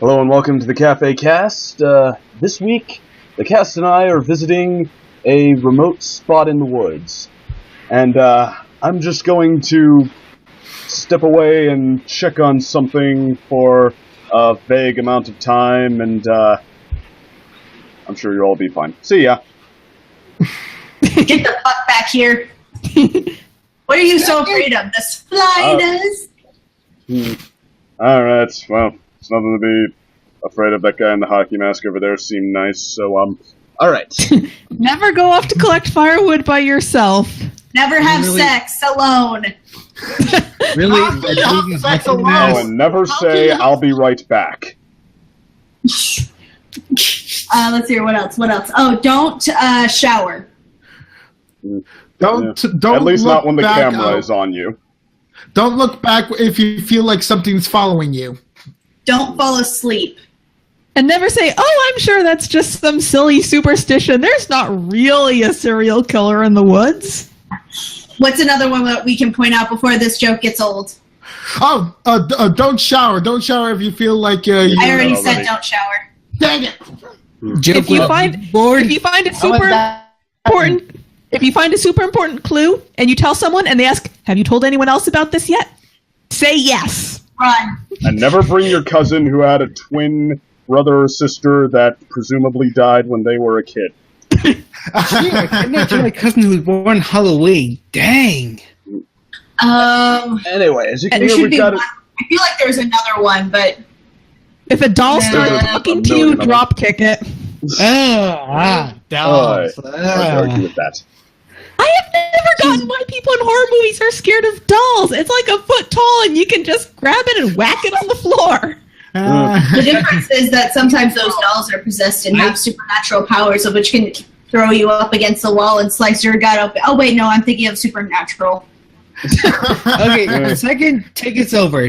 Hello and welcome to the Cafe Cast. This week, the cast and I are visiting a remote spot in the woods. And I'm just going to step away and check on something for a vague amount of time, and I'm sure you'll all be fine. See ya. Get the fuck back here. What are you so afraid of? The spiders? Alright, well, it's nothing to be afraid of. That guy in the hockey mask over there seemed nice, so, alright. Never go off to collect firewood by yourself. Never have sex alone. Really? Sex alone. Oh, and never say, I'll be right back. Let's see, what else? Oh, don't shower. Don't At least not when the camera out. is on you. Don't look back if you feel like something's following you. Don't fall asleep. And never say, oh, I'm sure that's just some silly superstition. There's not really a serial killer in the woods. What's another one that we can point out before this joke gets old? Oh, don't shower. Don't shower if you feel like I already said don't shower. Dang it! If you find a super important clue and you tell someone and they ask, have you told anyone else about this yet? Say yes. Run. And never bring your cousin who had a twin brother or sister that presumably died when they were a kid. I'm not my cousin who was born Halloween. Dang. Anyway, as you can hear, we've got I feel like there's another one, but if a doll starts talking to you, drop kick it. Dolls. I argue with that. I have never gotten why people in horror movies are scared of dolls. It's like a foot tall and you can just grab it and whack it on the floor. the difference is that sometimes those dolls are possessed and have supernatural powers, of which can throw you up against the wall and slice your gut open. Oh wait, no, I'm thinking of Supernatural. Okay, second, take us over.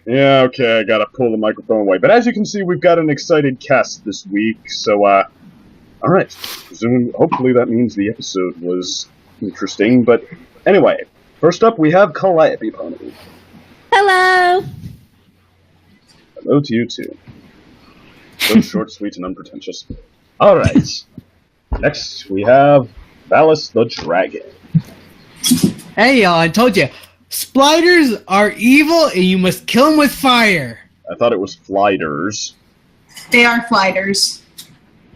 Yeah, okay, I gotta pull the microphone away. But as you can see, we've got an excited cast this week, so, alright. Hopefully that means the episode was interesting, but anyway, first up we have Calliope Pony. Hello. Hello to you too. So short, sweet, and unpretentious. Alright. Next we have Valis the Dragon. Hey, y'all, I told you. Spiders are evil and you must kill them with fire. I thought it was Flyders. They are flyders.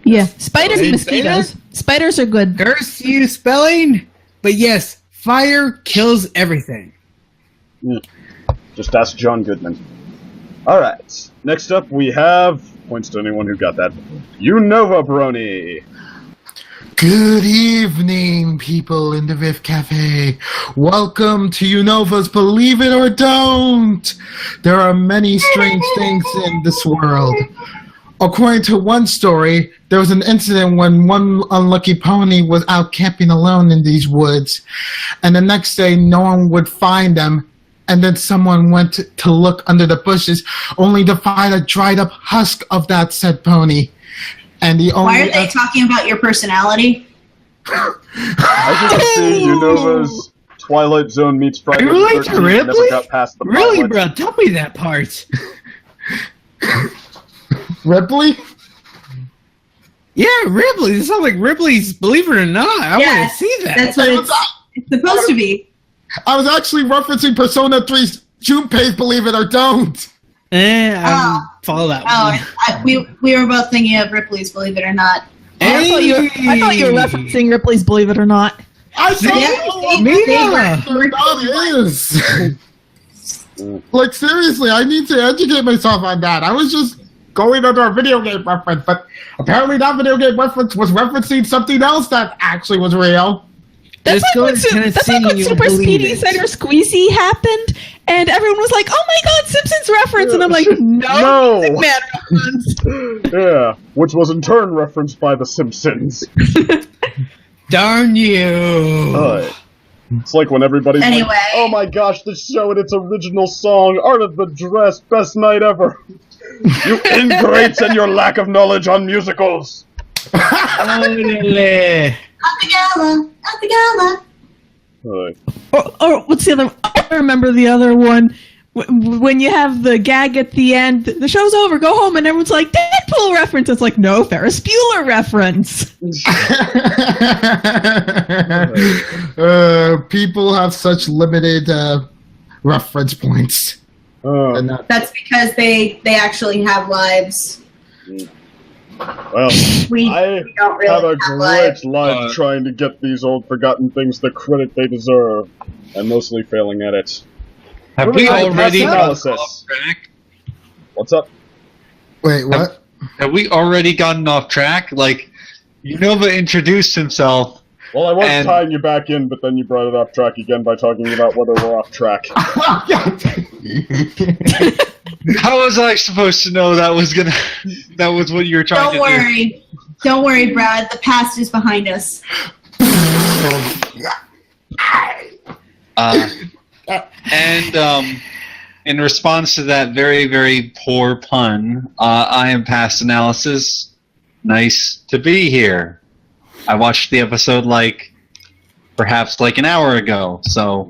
Yeah, spiders and Didn't say mosquitoes. Spiders are good. Curse you spelling. But yes, fire kills everything. Just ask John Goodman. Alright, next up we have, points to anyone who got that, Unova Brony. Good evening, people in the Viv Cafe. Welcome to Unova's Believe It or Don't. There are many strange things in this world. According to one story, there was an incident when one unlucky pony was out camping alone in these woods, and the next day no one would find them, and then someone went to look under the bushes, only to find a dried up husk of that said pony. And the only Why are they talking about your personality? As you can see, Unova's Twilight Zone meets Friday the 13th never got past the Really, pilot. bro? Tell me that part. Ripley? Yeah, Ripley. It sounds like Ripley's Believe It or Not. I want to see that. That's what it's supposed to be. I was actually referencing Persona 3's Junpei's Believe It or Don't. I didn't follow that one. We were both thinking of Ripley's Believe It or Not. I thought you were referencing Ripley's Believe It or Not. I thought that is. Like, seriously, I need to educate myself on that. I was just going under a video game reference, but apparently that video game reference was referencing something else that actually was real. That's like when Super Speedy Cider Squeezy happened, and everyone was like, oh my god, Simpsons reference! And I'm like, no. Music Man reference. Yeah, which was in turn referenced by The Simpsons. Darn you. It's like when everybody's Anyway. like, oh my gosh, the show and its original song, Art of the Dress, best night ever. You ingrates and your lack of knowledge on musicals. At the gala. Or what's the other? I remember the other one when you have the gag at the end, the show's over, go home, and everyone's like, Deadpool reference. It's like, no, Ferris Bueller reference. People have such limited reference points. That's because they actually have lives. Well, We I don't really have a have lives. great life trying to get these old forgotten things the credit they deserve, and mostly failing at it. Have we Moving on to already past gotten analysis. off track? What's up? Wait, what? Have we already gotten off track? Like, Unova introduced himself. Well, I was And- tying you back in, but then you brought it off track again by talking about whether we're off track. How was I supposed to know that was what you were trying to do? Don't worry, Brad. The past is behind us. And in response to that very, very poor pun, I am past analysis. Nice to be here. I watched the episode perhaps an hour ago, so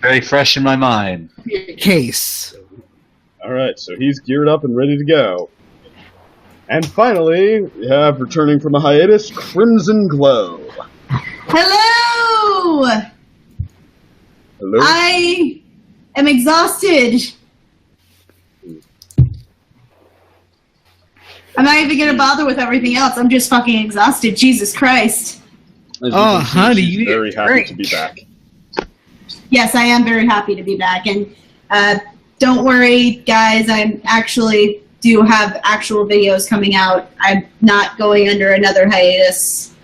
very fresh in my mind. Case. Alright, so he's geared up and ready to go. And finally, we have, returning from a hiatus, Crimson Glow. Hello! Hello? I am exhausted. I'm not even gonna bother with everything else. I'm just fucking exhausted. Jesus Christ. As you Oh, can see, honey, she's you very need happy drink. to be back. Yes, I am very happy to be back. And don't worry, guys. I actually do have actual videos coming out. I'm not going under another hiatus.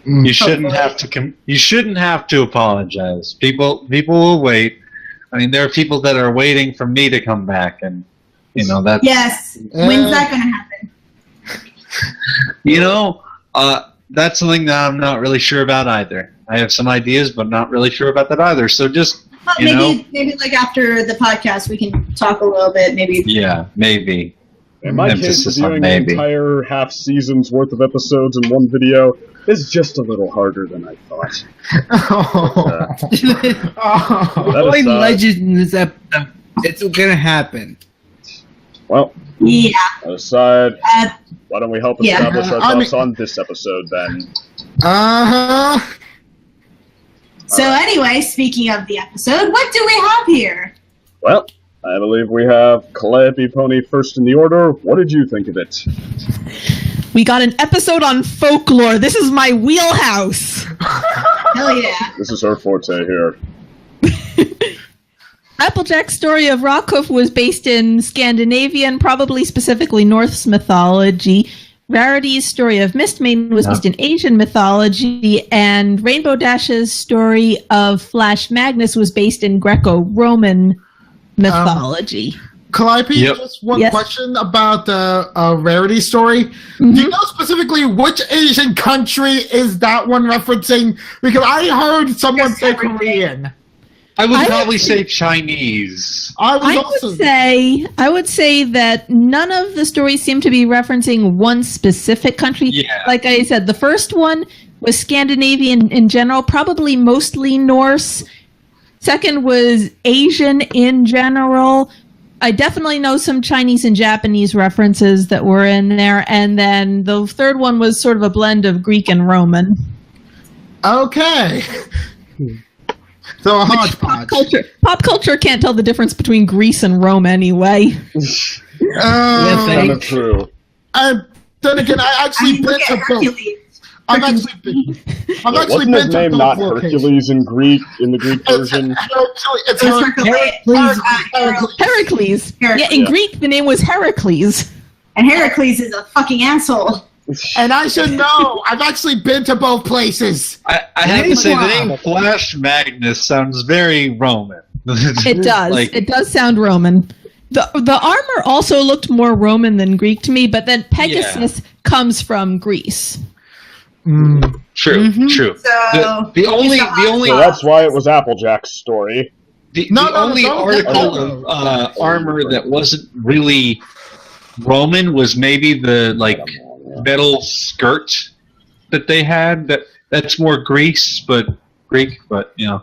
You shouldn't have to. You shouldn't have to apologize. People will wait. I mean, there are people that are waiting for me to come back, and that's. Yes. When's that gonna happen? That's something that I'm not really sure about either. I have some ideas, but not really sure about that either. So just Maybe after the podcast we can talk a little bit. Maybe. yeah, maybe. In my case, Emphasis on reviewing the maybe. entire half season's worth of episodes in one video is just a little harder than I thought. That Boy, aside- legend in this episode. It's gonna happen. Well, Yeah. that aside, why don't we help Yeah. establish our I thoughts mean- on this episode then? Uh-huh. So anyway, speaking of the episode, what do we have here? Well, I believe we have Calliope Pony first in the order. What did you think of it? We got an episode on folklore. This is my wheelhouse. Hell yeah. This is her forte here. Applejack's story of Rockhoof was based in Scandinavian, probably specifically Norse mythology. Rarity's story of Mistmaiden was based in Asian mythology, and Rainbow Dash's story of Flash Magnus was based in Greco-Roman mythology. Calliope, Yep. just one Yes. question about the Rarity story. Mm-hmm. Do you know specifically which Asian country is that one referencing? Because I heard someone Just say everything. Korean. I would I probably would- say Chinese. I was I also... would say that none of the stories seem to be referencing one specific country. Yeah. Like I said, the first one was Scandinavian in general, probably mostly Norse. Second was Asian in general. I definitely know some Chinese and Japanese references that were in there. And then the third one was sort of a blend of Greek and Roman. Okay. So a hodgepodge. Pop culture can't tell the difference between Greece and Rome anyway. Kind of true. Then again, I actually been look to at both. Hercules. I've actually been Wasn't his to name both not locations. Hercules in Greek, in the Greek It's version? It's Hercules. Heracles. Yeah, in Yeah. Greek, the name was Heracles. And Heracles is a fucking asshole. And I should know. I've actually been to both places. I have to say, the Wow. name Flash Magnus sounds very Roman. It does. Like- It does sound Roman. The armor also looked more Roman than Greek to me, but then Pegasus comes from Greece. True, true. So The only So that's why it was Applejack's story. the No, only no, article of armor that wasn't really Roman was maybe the metal skirt that they had. That's more Greek, but yeah.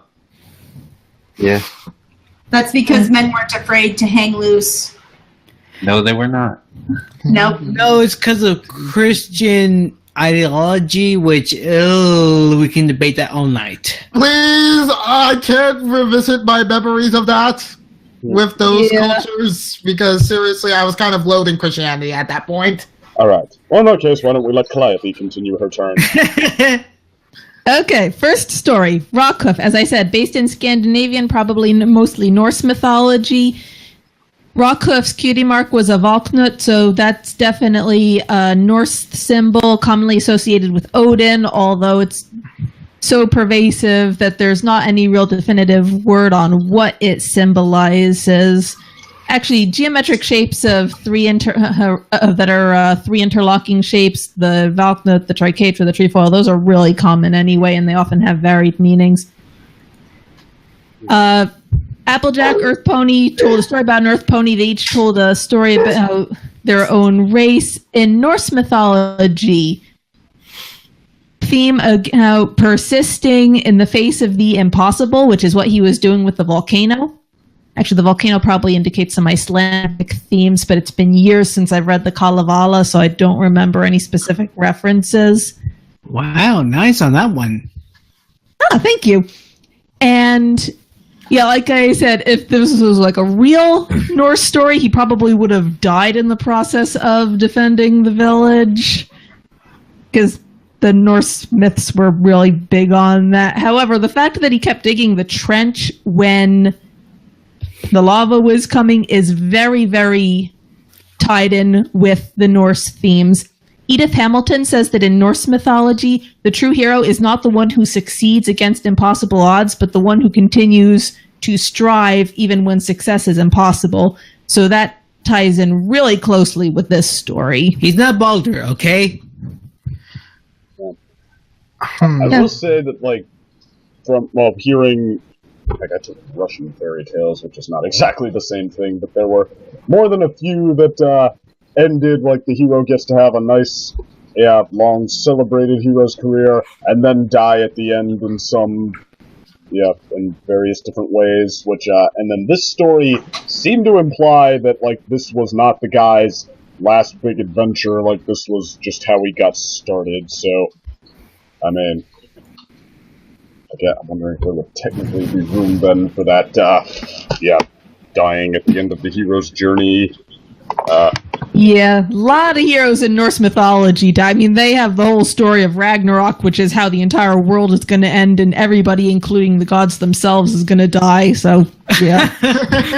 That's because men weren't afraid to hang loose. No, they were not. Nope. No, it's because of Christian ideology, which we can debate that all night. Please, I can't revisit my memories of that with those cultures, because seriously, I was kind of loathing Christianity at that point. Alright. Well, in that case, why don't we let Calliope continue her turn? Okay, first story. Rockhoof, as I said, based in Scandinavian, probably mostly Norse mythology. Rockhoof's cutie mark was a Valknut, so that's definitely a Norse symbol commonly associated with Odin, although it's so pervasive that there's not any real definitive word on what it symbolizes. Actually, geometric shapes of three interlocking shapes, the Valknut, the Tricatra, the trefoil, those are really common anyway, and they often have varied meanings. Applejack, Earth Pony told a story about an Earth Pony. They each told a story about their own race. In Norse mythology, theme of persisting in the face of the impossible, which is what he was doing with the volcano. Actually, the volcano probably indicates some Icelandic themes, but it's been years since I've read the Kalevala, so I don't remember any specific references. Wow, nice on that one. Ah, thank you. And yeah, like I said, if this was like a real Norse story, he probably would have died in the process of defending the village, because the Norse myths were really big on that. However, the fact that he kept digging the trench when the lava was coming is very, very tied in with the Norse themes. Edith Hamilton says that in Norse mythology, the true hero is not the one who succeeds against impossible odds, but the one who continues to strive even when success is impossible. So that ties in really closely with this story. He's not Baldur, okay? I will say that, like, hearing, I got to Russian fairy tales, which is not exactly the same thing, but there were more than a few that ended like the hero gets to have a nice, long celebrated hero's career, and then die at the end in some, in various different ways, which, and then this story seemed to imply that, like, this was not the guy's last big adventure, like, this was just how he got started, so, I mean, again, I'm wondering if there would technically be room then for that, dying at the end of the hero's journey. Yeah, a lot of heroes in Norse mythology die. I mean, they have the whole story of Ragnarok, which is how the entire world is going to end, and everybody, including the gods themselves, is going to die, so, yeah.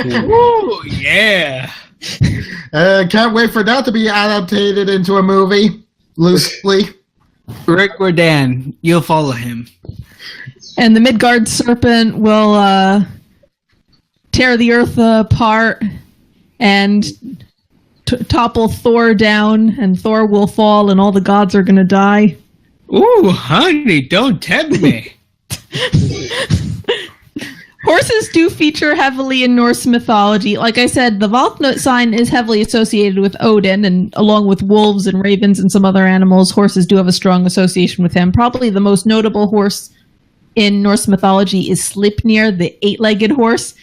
Ooh, yeah. Can't wait for that to be adapted into a movie, loosely. Rick Riordan, you'll follow him. And the Midgard serpent will tear the earth apart and topple Thor down, and Thor will fall, and all the gods are going to die. Ooh, honey, don't tempt me. Horses do feature heavily in Norse mythology. Like I said, the Valknut sign is heavily associated with Odin, and along with wolves and ravens and some other animals, horses do have a strong association with him. Probably the most notable horse in Norse mythology is Sleipnir, the eight-legged horse.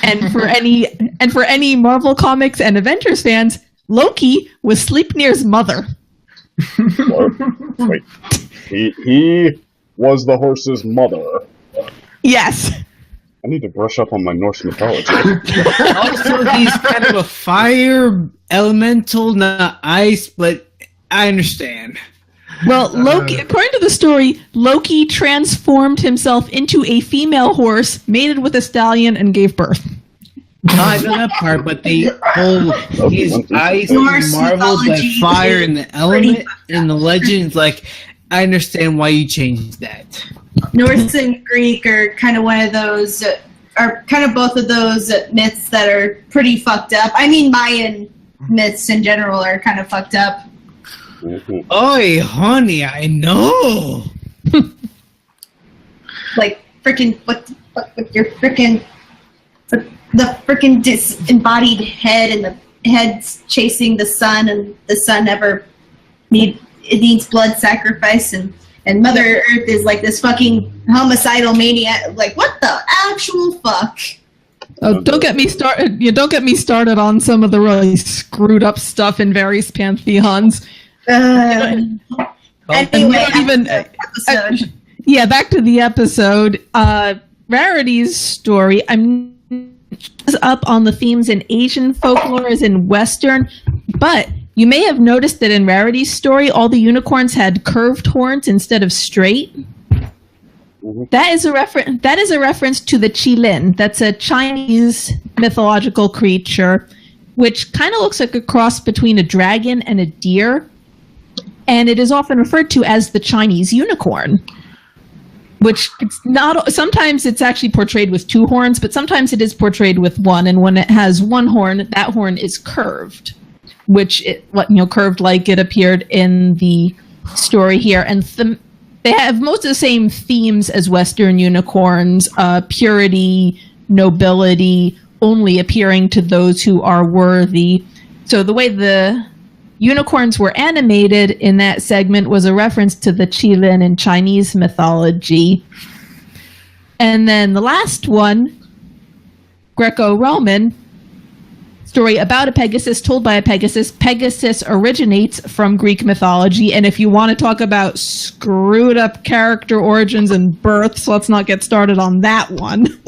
And for any Marvel Comics and Avengers fans, Loki was Sleipnir's mother. Wait, he was the horse's mother. Yes. I need to brush up on my Norse mythology. Also, he's kind of a fire elemental, not ice, but I understand. Well, Loki, according to the story, Loki transformed himself into a female horse, mated with a stallion, and gave birth. I know that part, but the whole he's ice Norse and Marvel, but mythology fire and the element pretty in the legends, like, I understand why you changed that. Norse and Greek are kind of one of those, are kind of both of those myths that are pretty fucked up. I mean, Mayan myths in general are kind of fucked up. Mm-hmm. Oi, honey, I know. Like, freaking, what the fuck with your freaking, the freaking disembodied head, and the head's chasing the sun, and the sun never needs blood sacrifice, and Mother Earth is like this fucking homicidal maniac. Like, what the actual fuck? Oh, don't get me started. Don't get me started on some of the really screwed up stuff in various pantheons. Anyway, episode. Yeah, back to the episode. Rarity's story. I'm up on the themes in Asian folklore as in Western, but you may have noticed that in Rarity's story, all the unicorns had curved horns instead of straight. Mm-hmm. That is a reference to the Qilin. That's a Chinese mythological creature, which kind of looks like a cross between a dragon and a deer, and it is often referred to as the Chinese unicorn. Which it's not. Sometimes it's actually portrayed with two horns, but sometimes it is portrayed with one. And when it has one horn, that horn is curved, curved like it appeared in the story here. And they have most of the same themes as Western unicorns: purity, nobility, only appearing to those who are worthy. So the way the unicorns were animated in that segment was a reference to the Qilin in Chinese mythology. And then the last one, Greco-Roman, story about a Pegasus told by a Pegasus. Pegasus originates from Greek mythology, and if you want to talk about screwed up character origins and births, let's not get started on that one. Do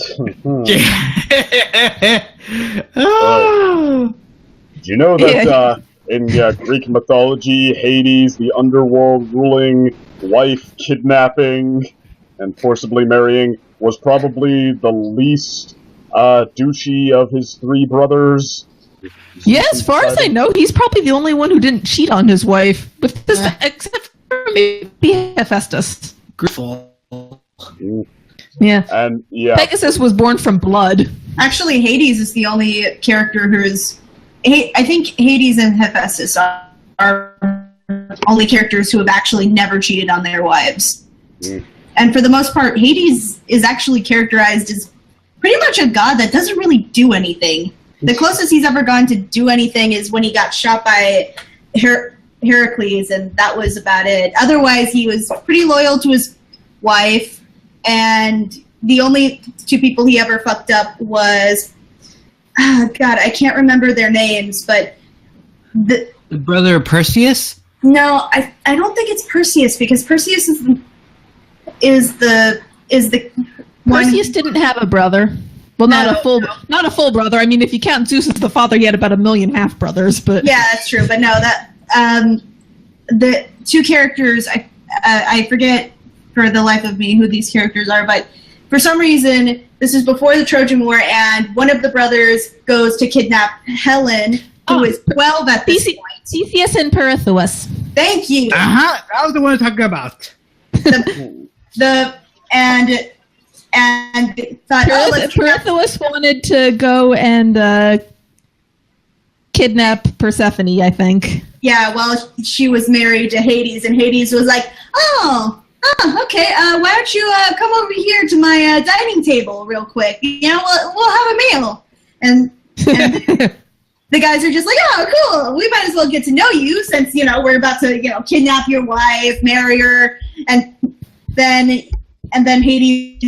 you know that in Greek mythology, Hades, the underworld ruling wife kidnapping and forcibly marrying, was probably the least douchey of his three brothers? Yeah, as far as I know, he's probably the only one who didn't cheat on his wife, except for maybe Hephaestus. Grateful. Yeah. And Pegasus was born from blood. Actually, Hades is the only character who's... I think Hades and Hephaestus are only characters who have actually never cheated on their wives. Mm. And for the most part, Hades is actually characterized as pretty much a god that doesn't really do anything. The closest he's ever gone to do anything is when he got shot by Heracles, and that was about it. Otherwise, he was pretty loyal to his wife, and the only two people he ever fucked up was... God, I can't remember their names, but the brother of Perseus? No, I don't think it's Perseus, because Perseus is the one. Perseus didn't have a brother. Well, not a full brother. I mean, if you count Zeus as the father, he had about 1 million half brothers. But yeah, that's true. But no, that the two characters I forget for the life of me who these characters are, but for some reason. This is before the Trojan War, and one of the brothers goes to kidnap Helen, who is 12 at this point. Theseus and Pirithous. Thank you. That was the one I'm talking about. And thought, Pirithous wanted to go and kidnap Persephone, I think. Yeah, well, she was married to Hades, and Hades was like, okay, why don't you come over here to my dining table real quick? We'll have a meal. And the guys are just like, oh, cool. We might as well get to know you since, we're about to, kidnap your wife, marry her. And then Hades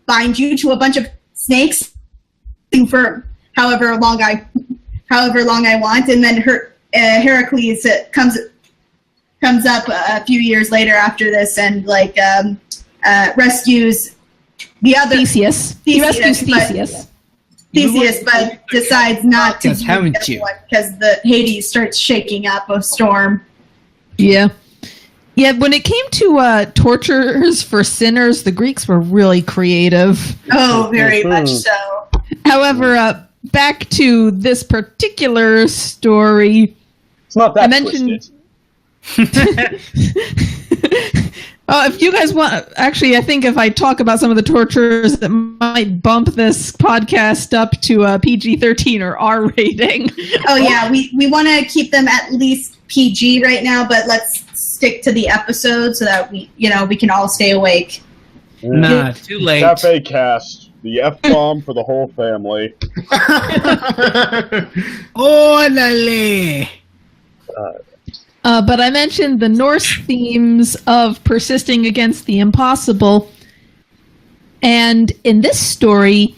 bind you to a bunch of snakes for however long I want. And then Heracles comes up a few years later after this and rescues the other Theseus. He rescues Theseus, but decides not to because the Hades starts shaking up a storm. Yeah. Yeah, when it came to tortures for sinners, the Greeks were really creative. Oh, very much so. However, back to this particular story. It's not that twisted. If you guys want, actually, I think if I talk about some of the tortures, that might bump this podcast up to PG-13 or R rating. Oh yeah, we want to keep them at least PG right now, but let's stick to the episode so that we can all stay awake. Nah, too late. Cafe Cast, the F-bomb for the whole family. Orale! But I mentioned the Norse themes of persisting against the impossible. And in this story,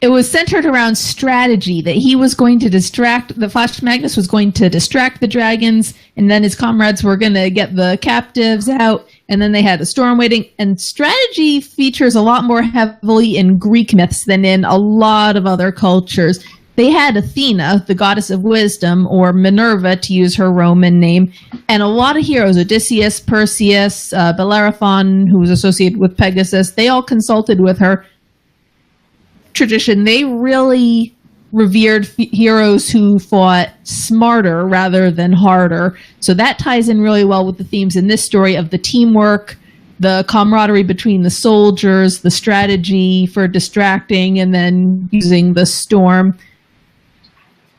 it was centered around strategy, that he was going to the Flash Magnus was going to distract the dragons, and then his comrades were going to get the captives out, and then they had a storm waiting. And strategy features a lot more heavily in Greek myths than in a lot of other cultures. They had Athena, the goddess of wisdom, or Minerva, to use her Roman name, and a lot of heroes, Odysseus, Perseus, Bellerophon, who was associated with Pegasus, they all consulted with her. Tradition, they really revered heroes who fought smarter rather than harder. So that ties in really well with the themes in this story of the teamwork, the camaraderie between the soldiers, the strategy for distracting, and then using the storm.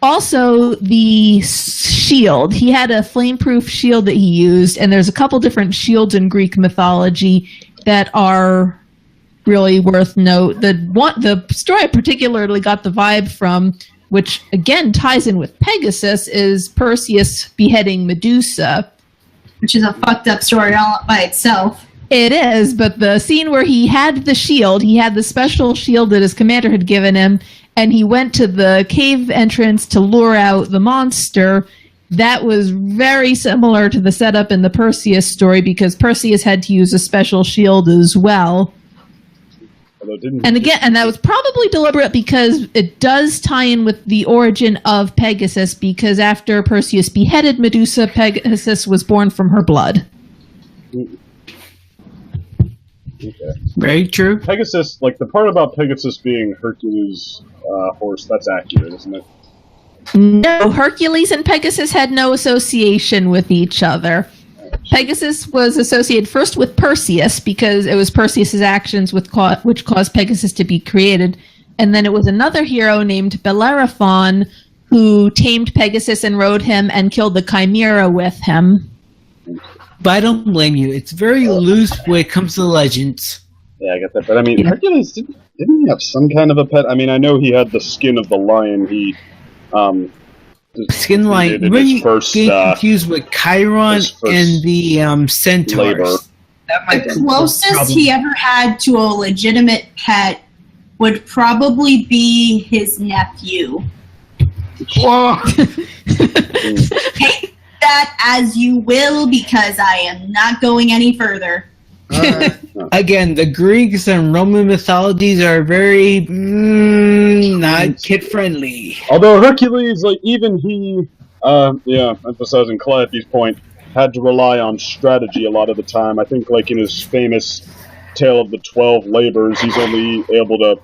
Also, the shield. He had a flame-proof shield that he used, and there's a couple different shields in Greek mythology that are really worth note. The story I particularly got the vibe from, which again ties in with Pegasus, is Perseus beheading Medusa, which is a fucked up story all by itself. It is, but the scene where he had the shield, he had the special shield that his commander had given him, and he went to the cave entrance to lure out the monster. That was very similar to the setup in the Perseus story, because Perseus had to use a special shield as well. And that was probably deliberate, because it does tie in with the origin of Pegasus, because after Perseus beheaded Medusa, Pegasus was born from her blood. Okay. Very true. Pegasus, like the part about Pegasus being Hercules' horse, that's accurate, isn't it? No, Hercules and Pegasus had no association with each other. Pegasus was associated first with Perseus, because it was Perseus' actions which caused Pegasus to be created. And then it was another hero named Bellerophon who tamed Pegasus and rode him and killed the Chimera with him. But I don't blame you. It's very loose when it comes to the legends. Yeah, I get that. But I mean, Hercules, didn't he have some kind of a pet? I mean, I know he had the skin of the lion. He, skin lion. When you get confused with Chiron and the centaurs. Labor. That might The closest he ever had to a legitimate pet would probably be his nephew. Whoa. Take that as you will, because I am not going any further. Again, the Greeks and Roman mythologies are very not kid-friendly. Although Hercules, like even he, emphasizing Calliope's point, had to rely on strategy a lot of the time. I think, like in his famous Tale of the 12 Labors, he's only able to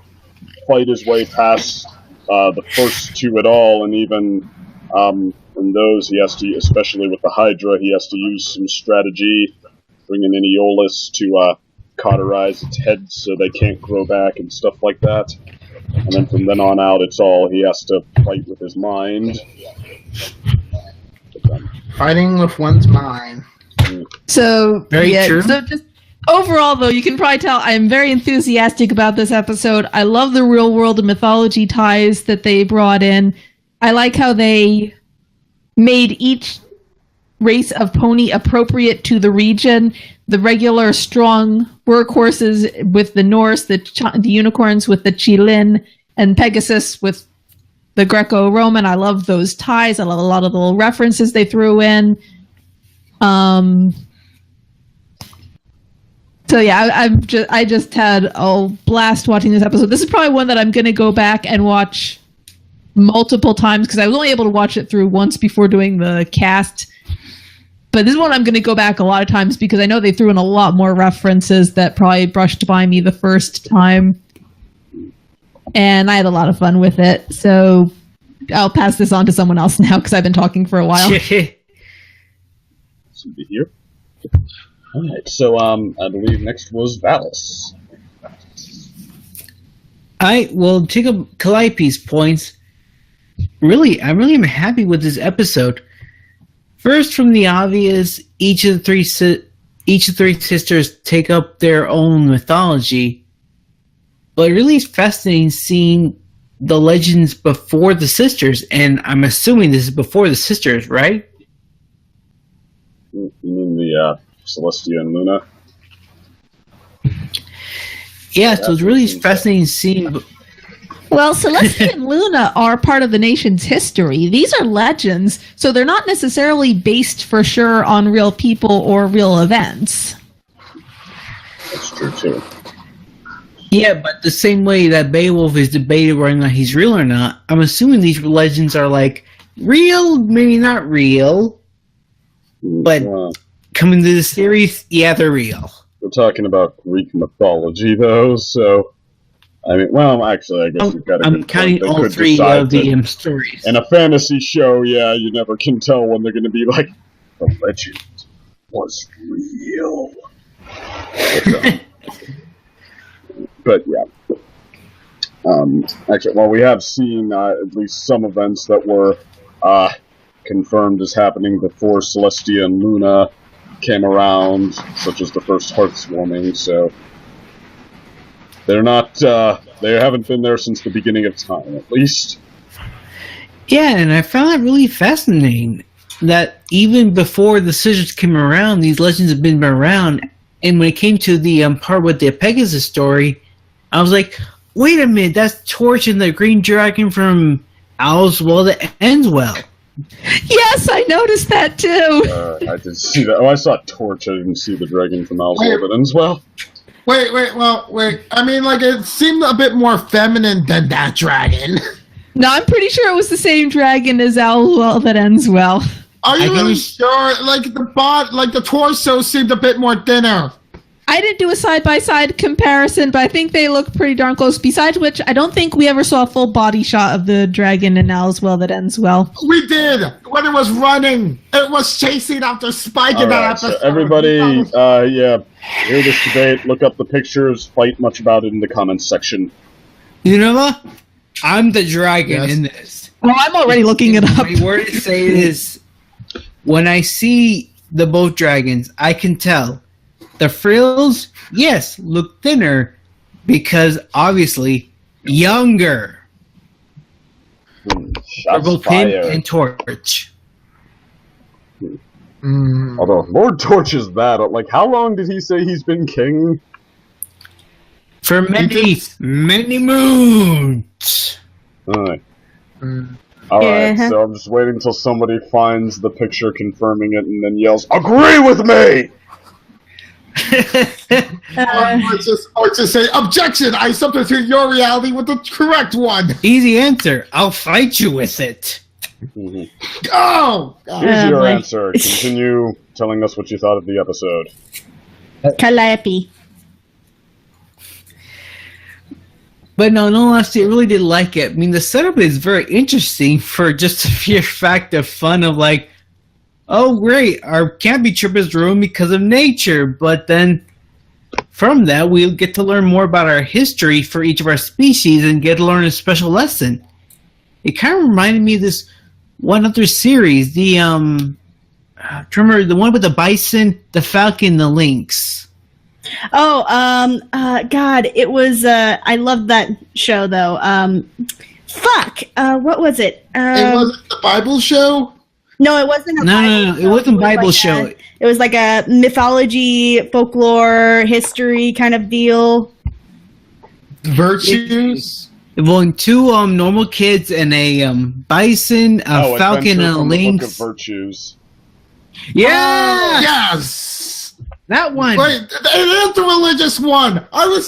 fight his way past the first two at all, and even in those he has to, especially with the Hydra, he has to use some strategy, bring in Aeolus to cauterize its head so they can't grow back and stuff like that. And then from then on out, it's all he has to fight with his mind. Fighting with one's mind. So, Very true. So just overall, though, you can probably tell I'm very enthusiastic about this episode. I love the real world and mythology ties that they brought in. I like how they made each race of pony appropriate to the region. The regular strong workhorses with the Norse, the unicorns with the Chilin, and Pegasus with the Greco-Roman. I love those ties. I love a lot of the little references they threw in. So yeah, I just had a blast watching this episode. This is probably one that I'm going to go back and watch multiple times, because I was only able to watch it through once before doing the cast. But this is one I'm going to go back a lot of times, because I know they threw in a lot more references that probably brushed by me the first time. And I had a lot of fun with it. So I'll pass this on to someone else now, because I've been talking for a while. Should be here. Alright, so I believe next was Valis. I will take up Calliope's points. I really am happy with this episode. First, from the obvious, each of the three sisters take up their own mythology, but it really is fascinating seeing the legends before the sisters, and I'm assuming this is before the sisters, right? You mean the Celestia and Luna? Yeah, so it's really fascinating seeing Well, Celestia and Luna are part of the nation's history. These are legends, so they're not necessarily based for sure on real people or real events. That's true, too. Yeah, but the same way that Beowulf is debated whether or not he's real or not, I'm assuming these legends are like real, maybe not real, but coming to the series, yeah, they're real. We're talking about Greek mythology, though, so... I mean, well, actually, I guess you've got a I'm good counting point. They all could three decide of the to- stories. In a fantasy show, yeah, you never can tell when they're going to be like, the legend was real. But yeah. Actually, well, we have seen at least some events that were confirmed as happening before Celestia and Luna came around, such as the first Hearthswarming, so... They're not, they haven't been there since the beginning of time, at least. Yeah, and I found that really fascinating, that even before the Scissors came around, these legends have been around, and when it came to the part with the Pegasus story, I was like, wait a minute, that's Torch and the Green Dragon from Owl's Well That Ends Well. Yes, I noticed that too. I did see that. Oh, I saw Torch, I didn't see the dragon from Owl's Well That Ends Well. Wait. I mean, like, it seemed a bit more feminine than that dragon. No, I'm pretty sure it was the same dragon as Owl Well That Ends Well. Are you really sure? Like, the torso seemed a bit more thinner. I didn't do a side-by-side comparison, but I think they look pretty darn close. Besides which, I don't think we ever saw a full body shot of the dragon in Owl's Well That Ends Well. We did! When it was running! It was chasing after Spike in that episode. So everybody, hear this debate, look up the pictures, fight much about it in the comments section. You know what? I'm the dragon in this. Well, I'm already looking it up. My word to say is, when I see the both dragons, I can tell. The frills, yes, look thinner, because obviously, younger. For Shots both fired. him and Torch. Although, Lord Torch is that, like, how long did he say he's been king? For many, many moons. Alright. Yeah. So I'm just waiting until somebody finds the picture confirming it and then yells, "Agree with me!" Or just say, objection! I substitute your reality with the correct one! Easy answer. I'll fight you with it. Go! Here's your my- answer. Continue telling us what you thought of the episode. Calliope. But no, in all honesty, I really did like it. I mean, the setup is very interesting for just the sheer fact of fun of like, oh great, our camping trip is ruined because of nature. But then from that, we'll get to learn more about our history for each of our species and get to learn a special lesson. It kind of reminded me of this one other series, the remember the one with the bison, the falcon, the lynx. Oh, God, it was, I loved that show, though. What was it? It wasn't the Bible show? No, it wasn't a No, Bible no, show. it wasn't Bible like show. It was like a mythology, folklore, history kind of deal. Virtues? Well, two normal kids and a bison, a falcon, Adventure and a from the Book of lynx. Virtues. Yeah, Yes! that one. Wait, it is the religious one! I don't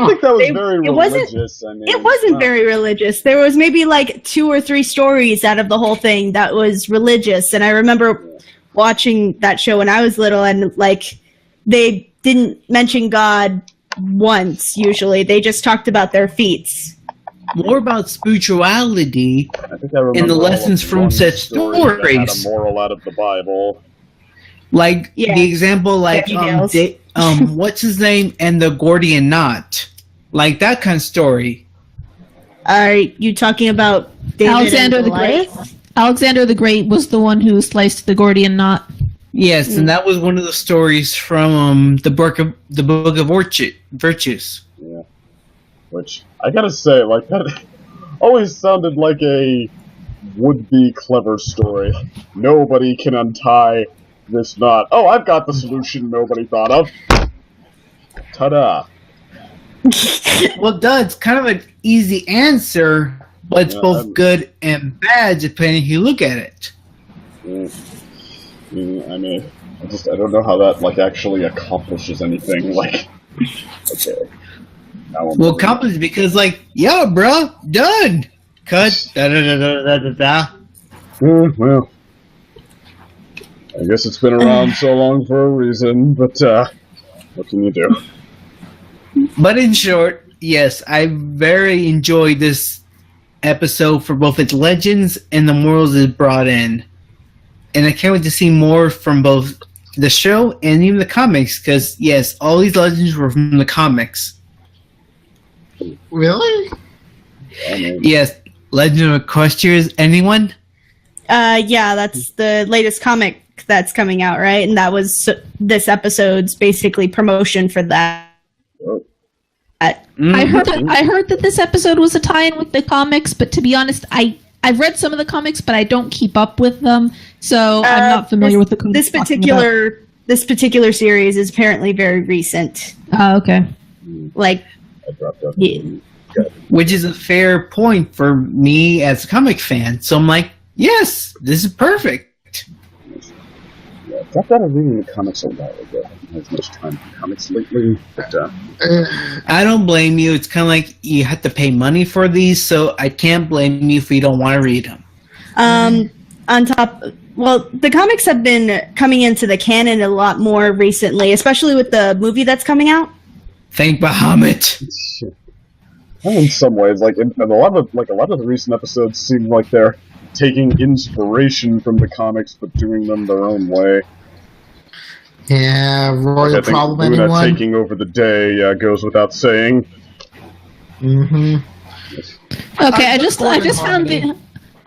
think that was It- very it wasn't- religious. I mean, It wasn't very religious. There was maybe like 2 or 3 stories out of the whole thing that was religious. And I remember watching that show when I was little, and like they didn't mention God once, usually. They just talked about their feats. More about spirituality. I think I remember And the all lessons of from one said story that had stories. a moral out of the Bible. Like Yeah. the example, like Fairy tales. what's his name, and the Gordian knot, like that kind of story. Are you talking about David Alexander and the Great. Goliath? Alexander the Great was the one who sliced the Gordian knot. Yes, and that was one of the stories from the book of Virtues. Yeah. Which, I gotta say, like, that always sounded like a would-be clever story. Nobody can untie this knot. Oh, I've got the solution nobody thought of. Ta-da. Well, duh, it's kind of an easy answer, but it's both good and bad depending how you look at it. I mean, I don't know how that actually accomplishes anything. Okay. Well, accomplished because yeah, bro, done. Cut. Da da da da da da. Well, I guess it's been around so long for a reason, but what can you do? But in short, yes, I very enjoyed this episode for both its legends and the morals it brought in. And I can't wait to see more from both the show and even the comics, because, yes, all these legends were from the comics. Really? Yes, Legend of Equestria, anyone? Yeah, that's the latest comic that's coming out, right? And that was this episode's basically promotion for that. I heard that this episode was a tie-in with the comics, but to be honest, I've read some of the comics, but I don't keep up with them, so I'm not familiar with the comics. This particular series is apparently very recent. Oh, okay. Yeah. Which is a fair point for me as a comic fan. So I'm like, yes, this is perfect. Yeah, I dropped out of reading the comics a while ago. I haven't had as much time for comics lately, but I don't blame you. It's kind of like you have to pay money for these, so I can't blame you if you don't want to read them. On top, well, the comics have been coming into the canon a lot more recently, especially with the movie that's coming out. Thank Bahamut. well, in some ways, in a lot of the recent episodes seem like they're taking inspiration from the comics but doing them their own way. Yeah, royal problem. Luna anyone? taking over the day goes without saying. Mm-hmm. Okay, I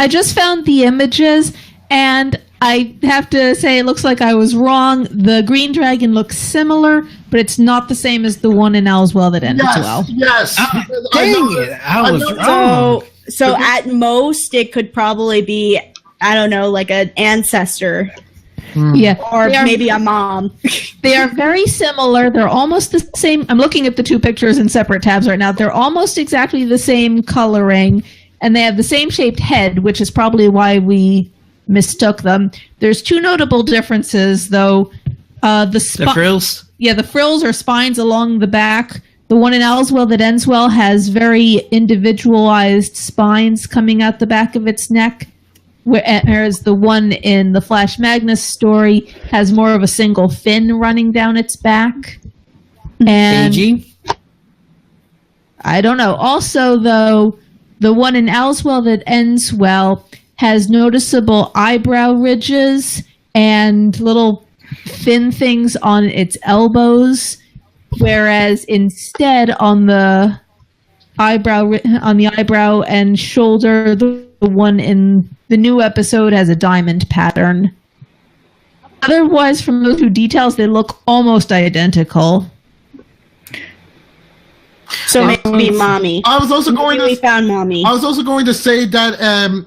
just found the images, and I have to say it looks like I was wrong. The green dragon looks similar, but it's not the same as the one in Owlswell that ended well. Yes. Dang it! I was wrong. So at most, it could probably be, I don't know, like an ancestor. Yeah. Or maybe a mom. They are very similar. They're almost the same. I'm looking at the two pictures in separate tabs right now. They're almost exactly the same coloring, and they have the same shaped head, which is probably why we mistook them. There's two notable differences, though. The frills? Yeah, the frills are spines along the back. The one in Owlswell that ends well has very individualized spines coming out the back of its neck, whereas the one in the Flash Magnus story has more of a single fin running down its back. And Aging? I don't know. Also, though, the one in Owlswell that ends well has noticeable eyebrow ridges and little fin things on its elbows, whereas instead on the eyebrow and shoulder, the one in the new episode has a diamond pattern. Otherwise, from those two details, they look almost identical. So maybe mommy. I was also going we found mommy. I was also going to say that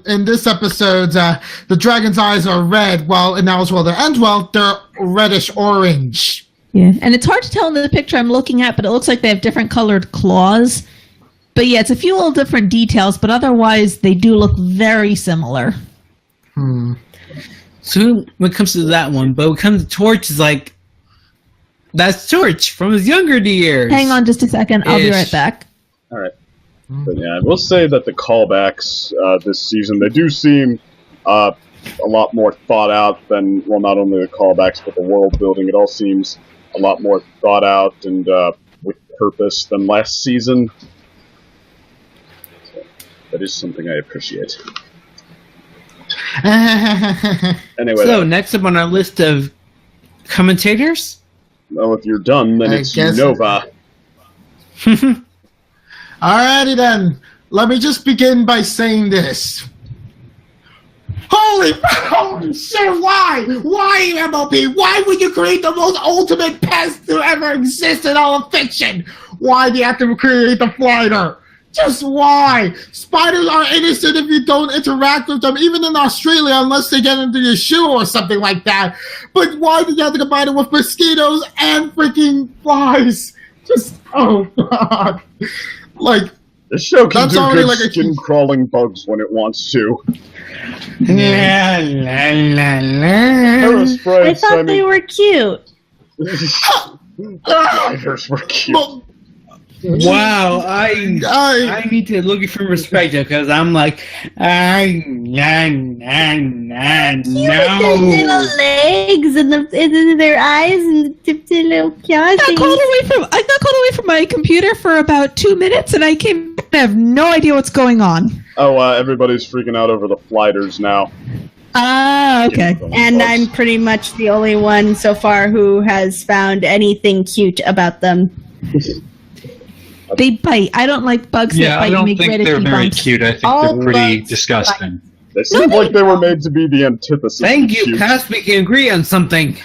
in this episode, the dragon's eyes are red, while in Owlswell that ends well, they're reddish orange. Yeah, and it's hard to tell in the picture I'm looking at, but it looks like they have different colored claws. But yeah, it's a few little different details, but otherwise they do look very similar. So when it comes to that one, but when it comes to Torch, is like, that's Torch from his younger years. Hang on just a second, I'll be right back. All right. But yeah, I will say that the callbacks this season, they do seem a lot more thought out than, well, not only the callbacks, but the world building. It all seems a lot more thought out and with purpose than last season. So that is something I appreciate. Anyway. So, next up on our list of commentators? Well, if you're done, then it's Nova. Alrighty then. Let me just begin by saying this. Holy shit, why? Why, MLB? Why would you create the most ultimate pest to ever exist in all of fiction? Why do you have to create the Flighter? Just why? Spiders are innocent if you don't interact with them, even in Australia, unless they get into your shoe or something like that. But why did you have to combine it with mosquitoes and freaking flies? Just oh god, like This show can That's do already good like a skin crawling bugs when it wants to. La la la la. Parasprites, I thought they were cute. Gliders were cute. well, Wow, I need to look for perspective because I'm like, Cute with their no. little legs and their eyes and the little claws. I got called away from my computer for about 2 minutes, and I came. I have no idea what's going on. Oh, everybody's freaking out over the flyders now. Ah, okay. And I'm pretty much the only one so far who has found anything cute about them. They bite. I don't like bugs Yeah, that bite I don't and make think red they're itchy very bumps. cute. I think All they're pretty bugs disgusting. They seem like they were made to be the antithesis Thank of you, cute. Cass. We can agree on something.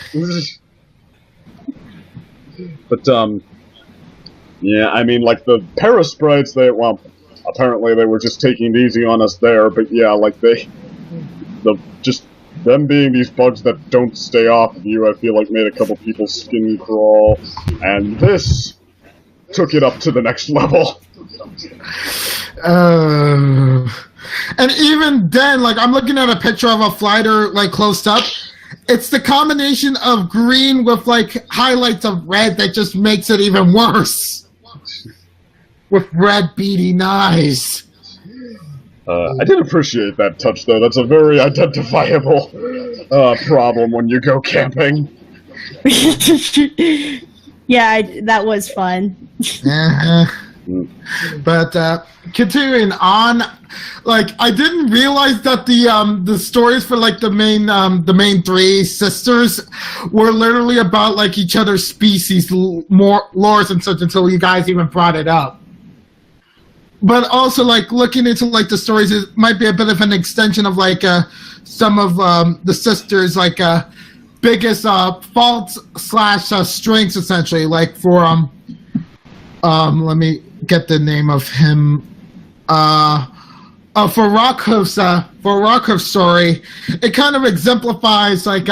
But, yeah, I mean, like, the Parasprites, apparently they were just taking it easy on us there, but yeah, like, just them being these bugs that don't stay off of you, I feel like made a couple people's skin crawl, and this took it up to the next level. and even then, like, I'm looking at a picture of a flighter, like, close up. It's the combination of green with, like, highlights of red that just makes it even worse. With red beady eyes. I did appreciate that touch, though. That's a very identifiable problem when you go camping. Yeah, that was fun. Uh-huh. But continuing on, like I didn't realize that the stories for like the main three sisters were literally about like each other's species, more lores and such until you guys even brought it up. But also like looking into like the stories, it might be a bit of an extension of like some of the sisters like biggest faults / strengths essentially. Like for let me get the name of him. For Rockhoof's story, it kind of exemplifies like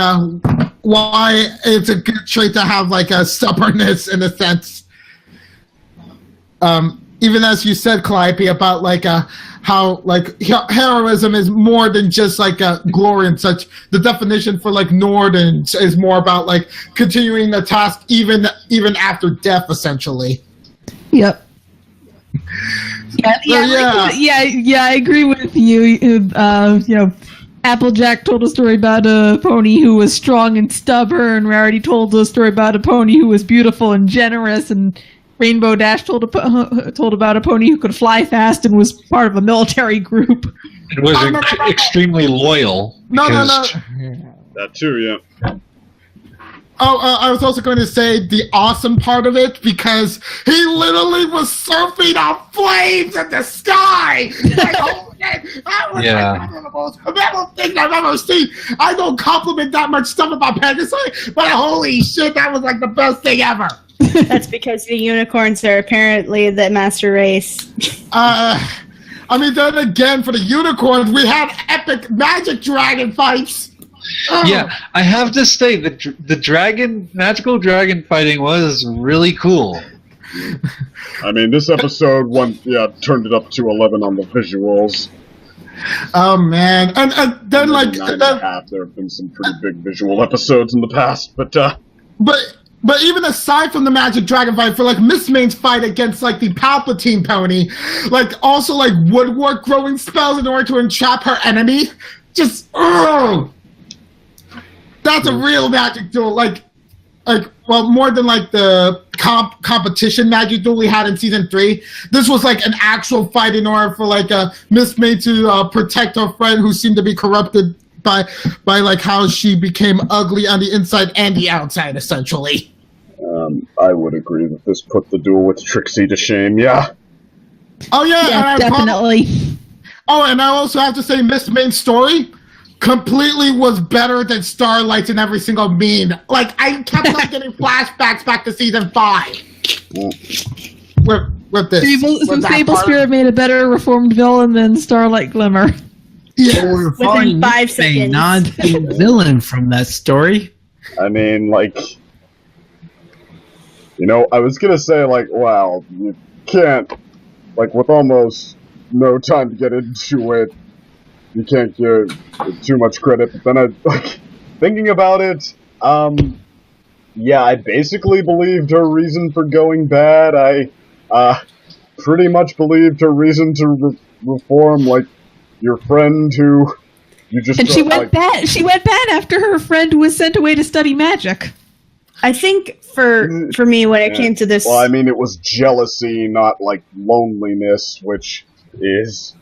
why it's a good trait to have like a stubbornness in a sense. Even as you said, Calliope, about like how like heroism is more than just like glory and such. The definition for like Norden is more about like continuing the task even after death, essentially. Yep. Yeah, I agree with you. You know, Applejack told a story about a pony who was strong and stubborn. Rarity told a story about a pony who was beautiful and generous, and Rainbow Dash told about a pony who could fly fast and was part of a military group. It was extremely loyal. No. That too, yeah. Oh, I was also going to say the awesome part of it because he literally was surfing on flames in the sky. Like, that was like one of the most memorable things I've ever seen. I don't compliment that much stuff about Pegasus, but holy shit, that was like the best thing ever. That's because the unicorns are apparently the master race. I mean, then again, for the unicorns, we had epic magic dragon fights. Yeah, I have to say the magical dragon fighting was really cool. I mean, this episode turned it up to 11 on the visuals. Oh man, and then like 9.5, there have been some pretty big visual episodes in the past, but even aside from the magic dragon fight, for like Miss Main's fight against like the Palpatine pony, like also like woodwork growing spells in order to entrap her enemy, just that's a real magic duel. Like well, more than like the competition magic duel we had in season 3. This was like an actual fight in order for like Miss May to protect her friend who seemed to be corrupted by like how she became ugly on the inside and the outside, essentially. I would agree that this put the duel with Trixie to shame. Yeah. Oh yeah, definitely. And I also have to say, Miss Main's story completely was better than Starlight's in every single meme. Like, I kept on getting flashbacks back to season 5. With this. Sable Spirit made a better reformed villain than Starlight Glimmer. Yeah. Within 5 seconds. A non-villain from that story. I mean, like, I was gonna say, like, wow, you can't, like, with almost no time to get into it, you can't give it too much credit, but then thinking about it, yeah, I basically believed her reason for going bad. I pretty much believed her reason to reform, like, your friend who you just... And she went bad. She went bad after her friend was sent away to study magic. I think for me, when it came to this... Well, I mean, it was jealousy, not, like, loneliness, which is...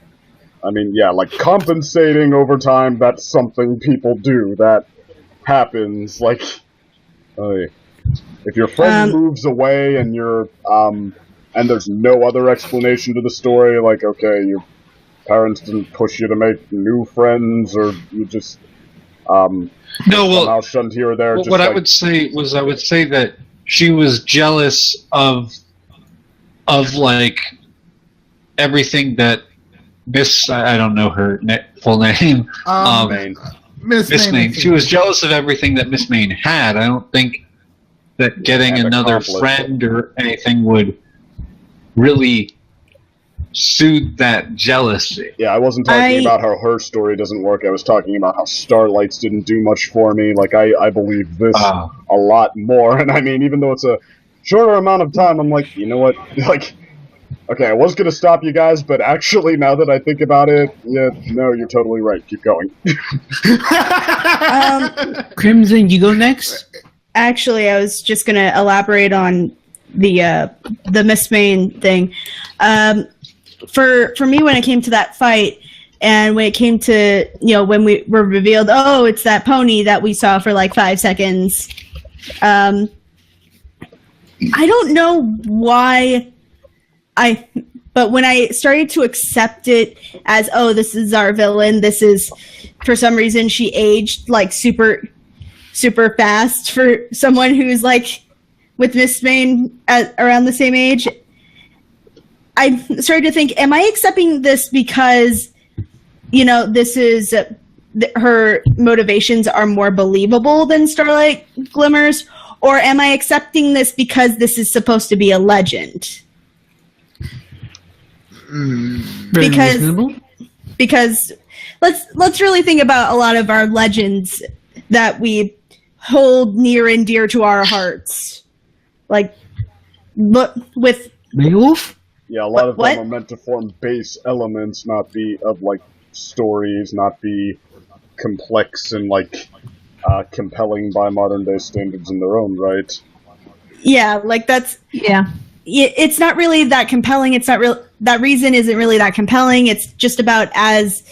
I mean, yeah, like, compensating over time, that's something people do. That happens, like... if your friend moves away and you're... and there's no other explanation to the story, like, okay, your parents didn't push you to make new friends, or you just... somehow shunned here or there. What I would say that she was jealous of like everything that Miss, I don't know her full name. Miss Main. She was jealous of everything that Miss Main had. I don't think that getting another friend or anything would really soothe that jealousy. Yeah, I wasn't talking about how her story doesn't work. I was talking about how Starlight's didn't do much for me. Like, I believe this a lot more. And I mean, even though it's a shorter amount of time, I'm like, you know what? Like, okay, I was going to stop you guys, but actually, now that I think about it, yeah, no, you're totally right. Keep going. Crimson, you go next? Actually, I was just going to elaborate on the Miss Main thing. For me, when it came to that fight, and when it came to, when we were revealed, oh, it's that pony that we saw for like 5 seconds. I don't know why but when I started to accept it as, oh, this is our villain, this is, for some reason, she aged like super, super fast for someone who's like with Miss Main at around the same age. I started to think, am I accepting this because, this is her motivations are more believable than Starlight Glimmer's, or am I accepting this because this is supposed to be a legend? Because let's really think about a lot of our legends that we hold near and dear to our hearts, like with Beowulf. Yeah, a lot of them are meant to form base elements, not be of, like, stories, not be complex and, like, compelling by modern-day standards in their own right. Yeah, like, that's... Yeah. It's not really that compelling. It's not real. That reason isn't really that compelling. It's just about as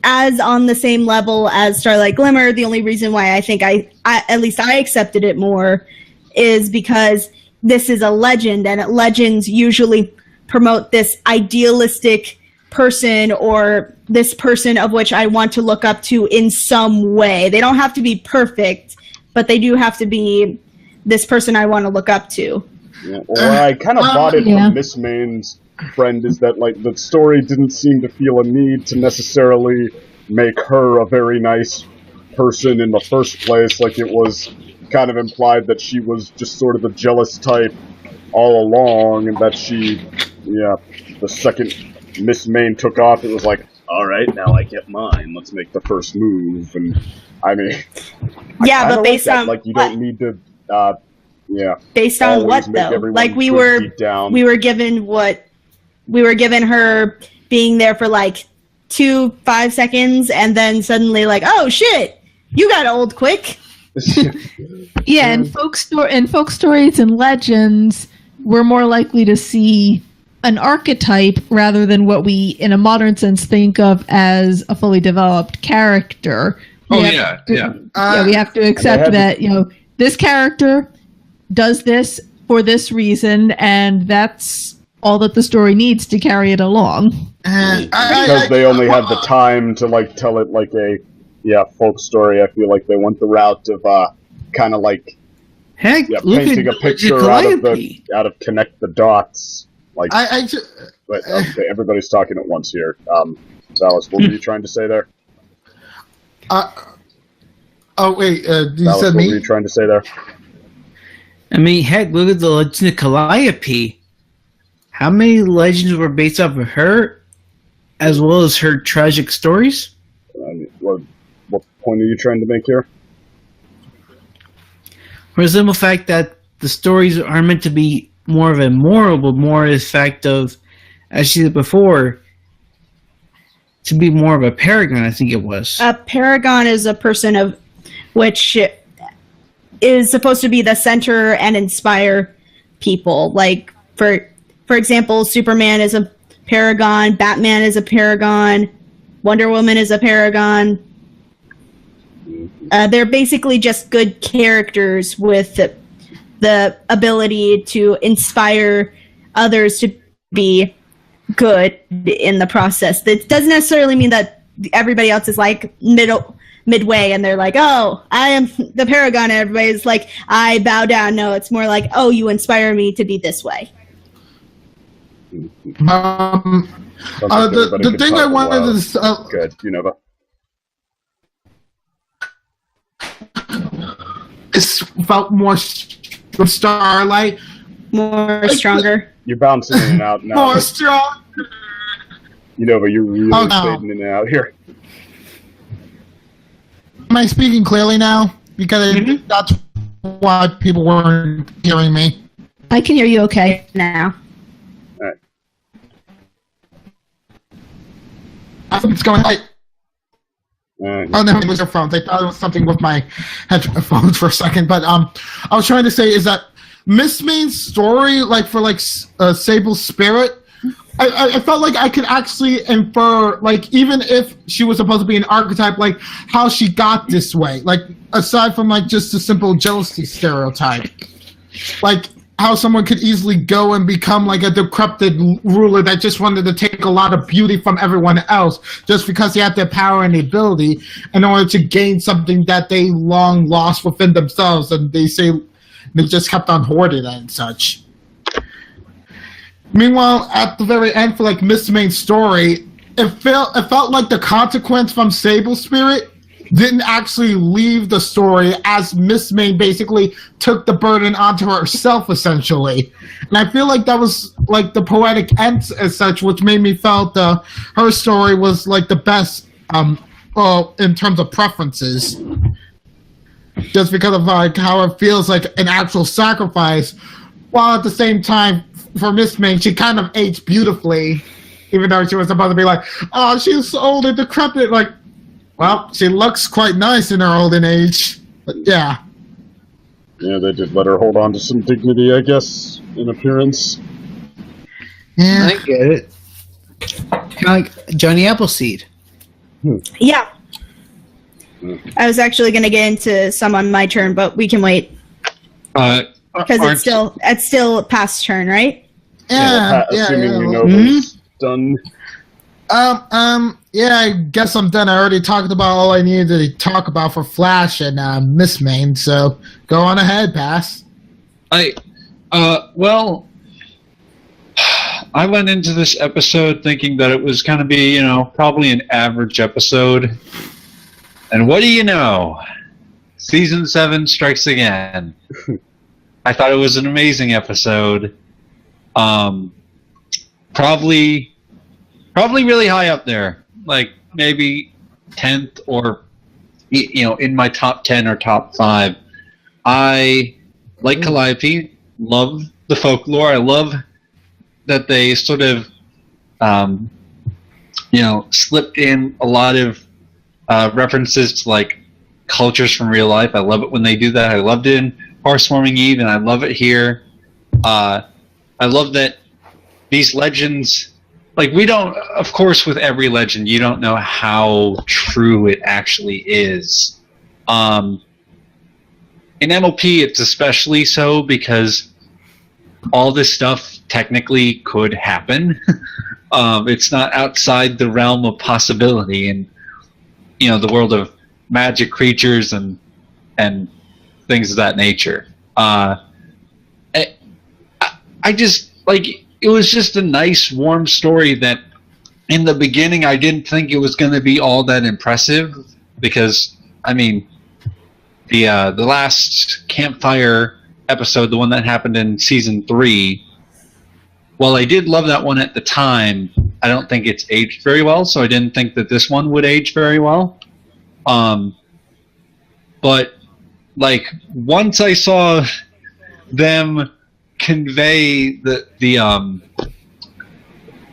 on the same level as Starlight Glimmer. The only reason why I think I at least I accepted it more is because this is a legend, and legends usually promote this idealistic person or this person of which I want to look up to in some way. They don't have to be perfect, but they do have to be this person I want to look up to. Yeah, well, I kind of bought it from Miss Main's friend, is that, like, the story didn't seem to feel a need to necessarily make her a very nice person in the first place. Like, it was kind of implied that she was just sort of the jealous type all along, and that the second Miss Main took off, it was like, alright, now I get mine, let's make the first move. And, I mean... Yeah, but based on... Like, you don't need to... Based on what, though? Like, we were given her being there for like 5 seconds, and then suddenly like, oh shit, you got old quick. Yeah, and folk stories and legends, we're more likely to see an archetype rather than what we, in a modern sense, think of as a fully developed character. We have to accept that, this character does this for this reason, and that's all that the story needs to carry it along. Because they only have the time to, like, tell it like a folk story. I feel like they went the route of kind of like painting a picture out of connect the dots. Like, but, okay, everybody's talking at once here. Salas, what were you trying to say there? You Salas, said what me? were you trying to say there? I mean, heck, look at the Legend of Calliope. How many legends were based off of her, as well as her tragic stories? I mean, what point are you trying to make here? For the simple fact that the stories are meant to be more of a moral, but more the fact of, as she said before, to be more of a paragon, I think it was. A paragon is a person of which is supposed to be the center and inspire people. Like, for example, Superman is a paragon, Batman is a paragon, Wonder Woman is a paragon. They're basically just good characters with the ability to inspire others to be good in the process. That doesn't necessarily mean that everybody else is like midway and they're like, oh, I am the paragon, and everybody's like, I bow down. No, it's more like, oh, you inspire me to be this way. The thing I wanted to good, Unova. It felt more Starlight. More stronger. You're bouncing in and out now. More strong. Unova, you're really fading in and out here. Am I speaking clearly now? Because that's why people weren't hearing me. I can hear you okay. Now. Alright. I think it's going right. Oh no, it was your phones. I thought it was something with my headphones for a second. But I was trying to say is that Miss Main's story, like for like Sable's spirit, I felt like I could actually infer, like, even if she was supposed to be an archetype, like how she got this way, like aside from like just a simple jealousy stereotype, like how someone could easily go and become like a decrepit ruler that just wanted to take a lot of beauty from everyone else just because they had the power and the ability in order to gain something that they long lost within themselves, and they say they just kept on hoarding it and such. Meanwhile, at the very end for like Miss Main's story, it felt like the consequence from Sable's spirit didn't actually leave the story, as Miss Main basically took the burden onto herself, essentially. And I feel like that was like the poetic end as such, which made me felt her story was like the best in terms of preferences. Just because of like how it feels like an actual sacrifice, while at the same time, for Miss Main, she kind of aged beautifully, even though she was supposed to be like, oh, she's old and decrepit, like, well, she looks quite nice in her olden age, but yeah. Yeah, they did let her hold on to some dignity, I guess, in appearance. Yeah, I get it. Kind of like Johnny Appleseed. Yeah. I was actually going to get into some on my turn, but we can wait. Because it's still past turn, right? Yeah, assuming Unova's done. Yeah, I guess I'm done. I already talked about all I needed to talk about for Flash and Miss Main, so go on ahead, Pass. Well, I went into this episode thinking that it was going to be, probably an average episode. And what do you know? Season 7 strikes again. I thought it was an amazing episode. Probably really high up there. Like maybe 10th or in my top 10 or top 5. I like Calliope, love the folklore. I love that they sort of slipped in a lot of references to like cultures from real life. I love it when they do that. I loved it in Horsewarming Eve, and I love it here. I love that these legends, like we don't, of course with every legend, you don't know how true it actually is. In MOP, it's especially so because all this stuff technically could happen. It's not outside the realm of possibility in, the world of magic creatures and things of that nature. I just, like, it was just a nice, warm story that in the beginning I didn't think it was going to be all that impressive because, I mean, the last Campfire episode, the one that happened in season 3, while I did love that one at the time, I don't think it's aged very well, so I didn't think that this one would age very well. But like once I saw them convey the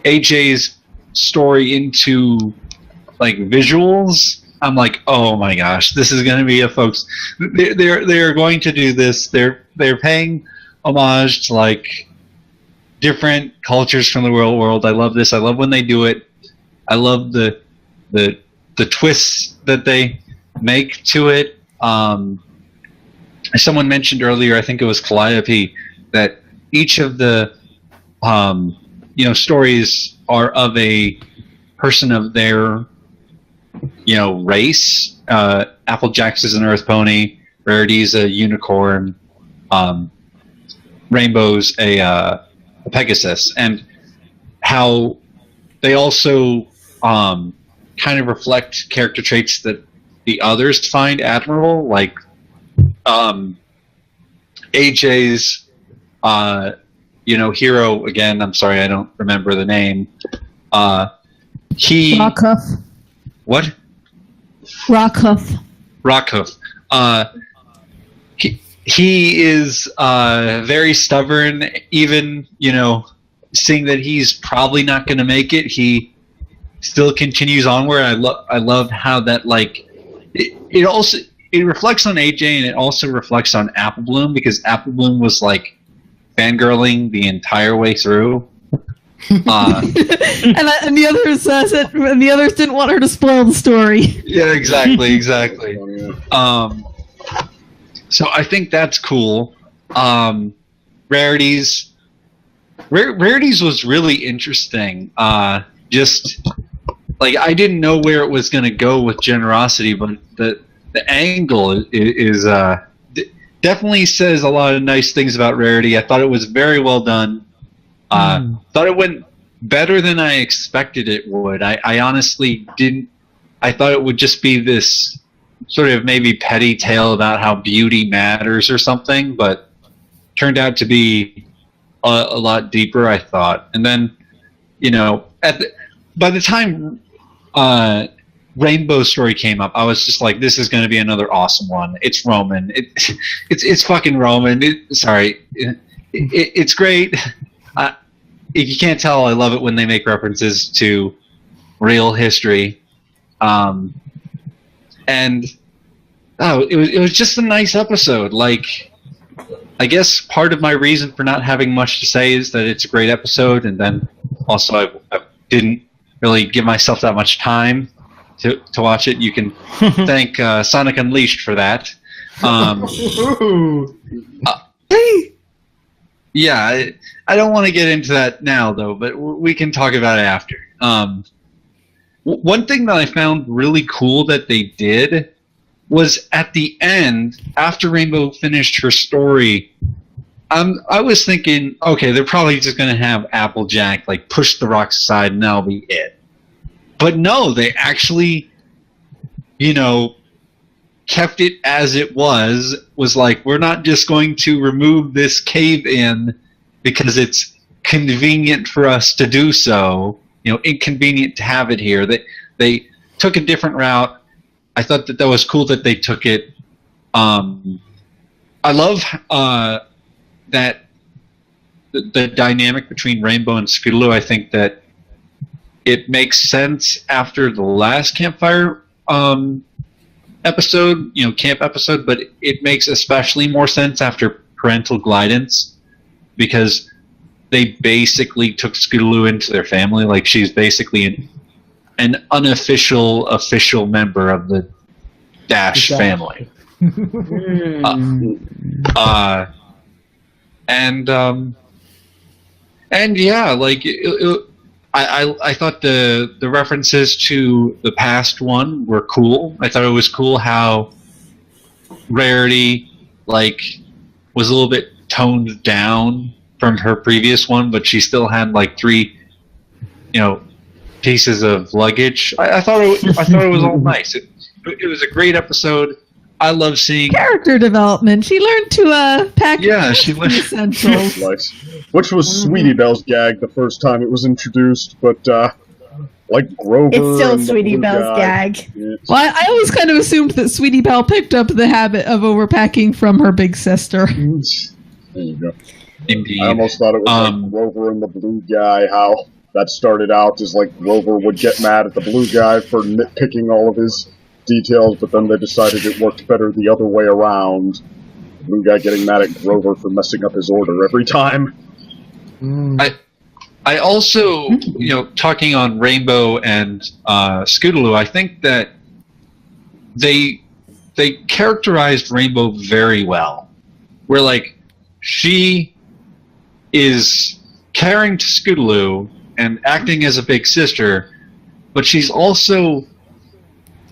AJ's story into like visuals, I'm like, oh my gosh, this is going to be a folks. They're going to do this. They're paying homage to like different cultures from the world. I love this. I love when they do it. I love the twists that they make to it. Someone mentioned earlier, I think it was Calliope, that each of the stories are of a person of their race. Applejack's is an earth pony, Rarity's a unicorn, Rainbow's a Pegasus, and how they also kind of reflect character traits that the others find admirable, like AJ's hero, again, I'm sorry I don't remember the name. Rockhuff. What? Rockhuff. He is very stubborn, even, seeing that he's probably not going to make it, he still continues onward. I love how that, like, it reflects on AJ, and it also reflects on Apple Bloom, because Apple Bloom was like fangirling the entire way through. And the others said, and the others didn't want her to spoil the story. Yeah, exactly. So I think that's cool. Rarities was really interesting. Just like, I didn't know where it was going to go with Generosity, but the angle is definitely says a lot of nice things about Rarity. I thought it was very well done. Thought it went better than I expected it would. I honestly didn't. I thought it would just be this sort of maybe petty tale about how beauty matters or something, but turned out to be a lot deeper, I thought. And then, by the time Rainbow's story came up, I was just like, this is going to be another awesome one. It's Roman. It's fucking Roman. It's great. If you can't tell, I love it when they make references to real history. And it was just a nice episode. Like, I guess part of my reason for not having much to say is that it's a great episode, and then also I didn't really give myself that much time to watch it. You can thank Sonic Unleashed for that. Yeah, I don't want to get into that now, though, but we can talk about it after. One thing that I found really cool that they did was at the end, after Rainbow finished her story, I was thinking, okay, they're probably just going to have Applejack like push the rocks aside and that'll be it. But no, they actually, kept it as it was like, we're not just going to remove this cave-in because it's convenient for us to do so, inconvenient to have it here. They took a different route. I thought that was cool that they took it. I love that the dynamic between Rainbow and Scootaloo. I think that it makes sense after the last Campfire episode, camp episode, but it makes especially more sense after Parental Guidance, because they basically took Scootaloo into their family. Like, she's basically an official member of the Dash family. And yeah, like I thought the references to the past one were cool. I thought it was cool how Rarity was a little bit toned down from her previous one, but she still had 3 pieces of luggage. I thought it was all nice. It was a great episode. I love seeing Character development. She learned to pack. Yeah, she learned essentials. Nice. Which was Sweetie Belle's gag the first time it was introduced, but like Grover. It's still and the Sweetie blue Belle's guy, gag. Well, I always kind of assumed that Sweetie Belle picked up the habit of overpacking from her big sister. There you go. Indeed. I almost thought it was like Grover and the blue guy, how that started out as like Grover would get mad at the blue guy for nitpicking all of his details, but then they decided it worked better the other way around. The blue guy getting mad at Grover for messing up his order every time. I also, talking on Rainbow and Scootaloo, I think that they characterized Rainbow very well. Where, like, she is caring to Scootaloo and acting as a big sister, but she's also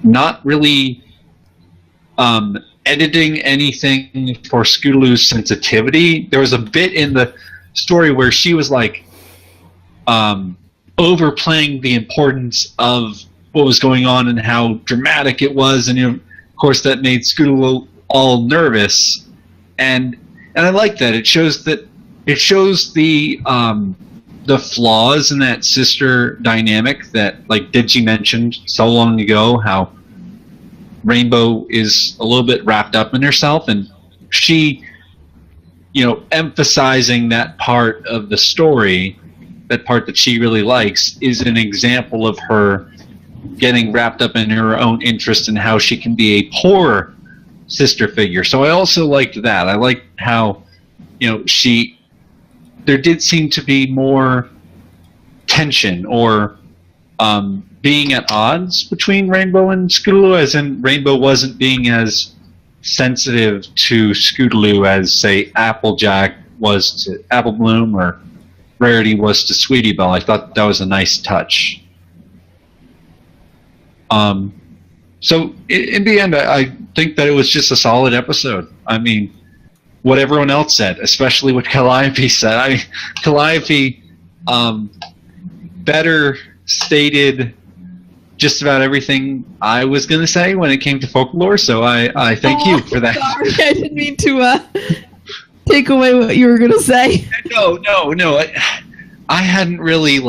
not really editing anything for Scootaloo's sensitivity. There was a bit in the story where she was like overplaying the importance of what was going on and how dramatic it was, and of course that made Scootaloo all nervous. And I like that. It shows the flaws in that sister dynamic that, like Digi mentioned so long ago, how Rainbow is a little bit wrapped up in herself, and she, emphasizing that part of the story, that part that she really likes, is an example of her getting wrapped up in her own interest and how she can be a poor sister figure. So I also liked that. I liked how, there did seem to be more tension or being at odds between Rainbow and Scootaloo, as in Rainbow wasn't being as sensitive to Scootaloo as, say, Applejack was to Apple Bloom or Rarity was to Sweetie Belle. I thought that was a nice touch. So in the end, I think that it was just a solid episode. I mean, what everyone else said, especially what Calliope said. Calliope better stated just about everything I was going to say when it came to folklore, so I thank you for that. Sorry, I didn't mean to take away what you were going to say. No. I hadn't really,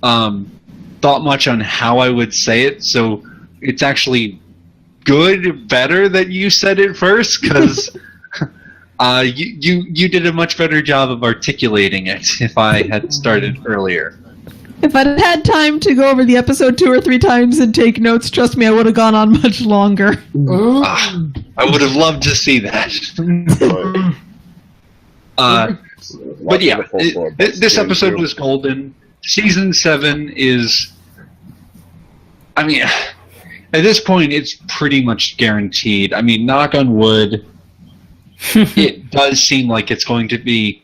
thought much on how I would say it, so it's actually better that you said it first, because you did a much better job of articulating it if I had started earlier. If I'd had time to go over the episode 2 or 3 times and take notes, trust me, I would have gone on much longer. I would have loved to see that. But yeah, this episode was golden. Season 7 is... I mean, at this point, it's pretty much guaranteed. I mean, knock on wood, it does seem like it's going to be,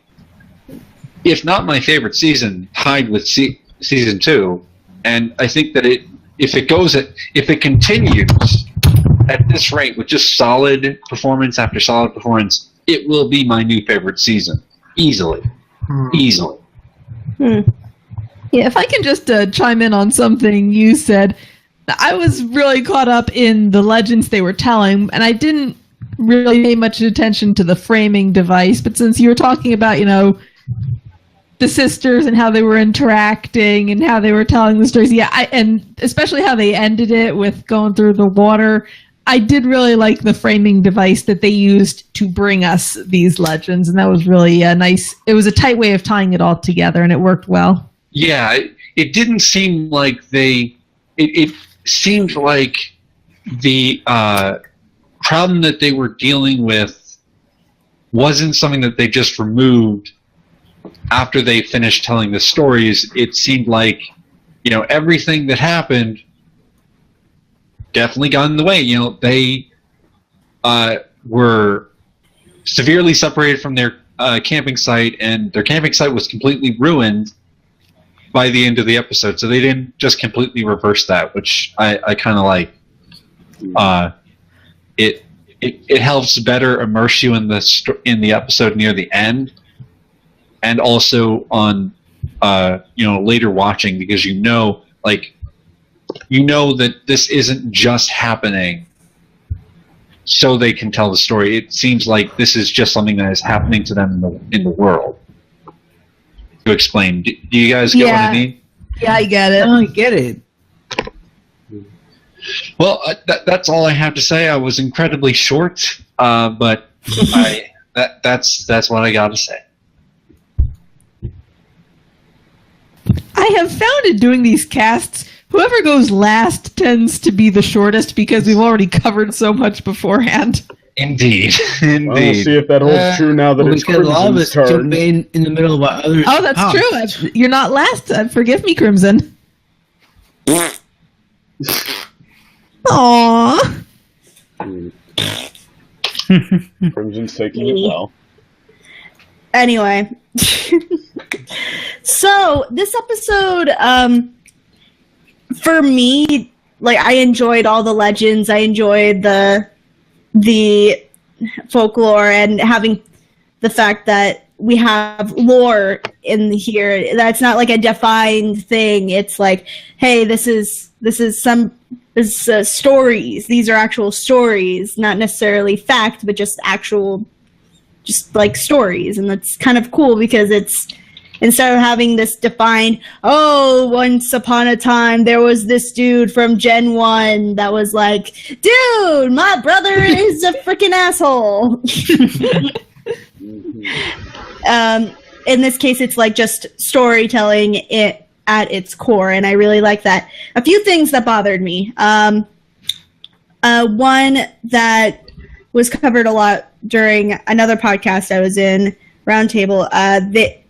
if not my favorite season, tied with season 2. And I think that if it continues at this rate with just solid performance after solid performance, it will be my new favorite season. Easily. Yeah, if I can just chime in on something you said, I was really caught up in the legends they were telling, and I didn't really pay much attention to the framing device, but since you were talking about, the sisters and how they were interacting and how they were telling the stories, and especially how they ended it with going through the water, I did really like the framing device that they used to bring us these legends, and that was really nice. It was a tight way of tying it all together, and it worked well. Yeah, it didn't seem like it seemed like the problem that they were dealing with wasn't something that they just removed after they finished telling the stories. It seemed like, everything that happened definitely got in the way. They were severely separated from their camping site, and their camping site was completely ruined by the end of the episode. So they didn't just completely reverse that, which I kind of like. It helps better immerse you in the episode near the end, and also on later watching, because you know that this isn't just happening so they can tell the story. It seems like this is just something that is happening to them in the world. To explain, do you guys get what I mean? Yeah, I get it. Oh, I get it. Well, that's all I have to say. I was incredibly short, but that's what I got to say. I have found in doing these casts, whoever goes last tends to be the shortest because we've already covered so much beforehand. Indeed, indeed. Well, we'll see if that holds true now that it's because a lot of us Crimson's jump turn. in the middle of what others. Oh, that's true. You're not last. Forgive me, Crimson. Aww. Crimson's taking it well. Anyway, so this episode, for me, like I enjoyed all the legends. I enjoyed the folklore and having the fact that we have lore in here. That's not like a defined thing. It's like, hey, this is stories. These are actual stories, not necessarily fact, but just like stories. And that's kind of cool because it's, instead of having this defined, oh, once upon a time there was this dude from Gen 1 that was like, dude, my brother is a freaking asshole. In this case, it's like just storytelling at its core, and I really like that. A few things that bothered me. One that was covered a lot during another podcast I was in, Roundtable.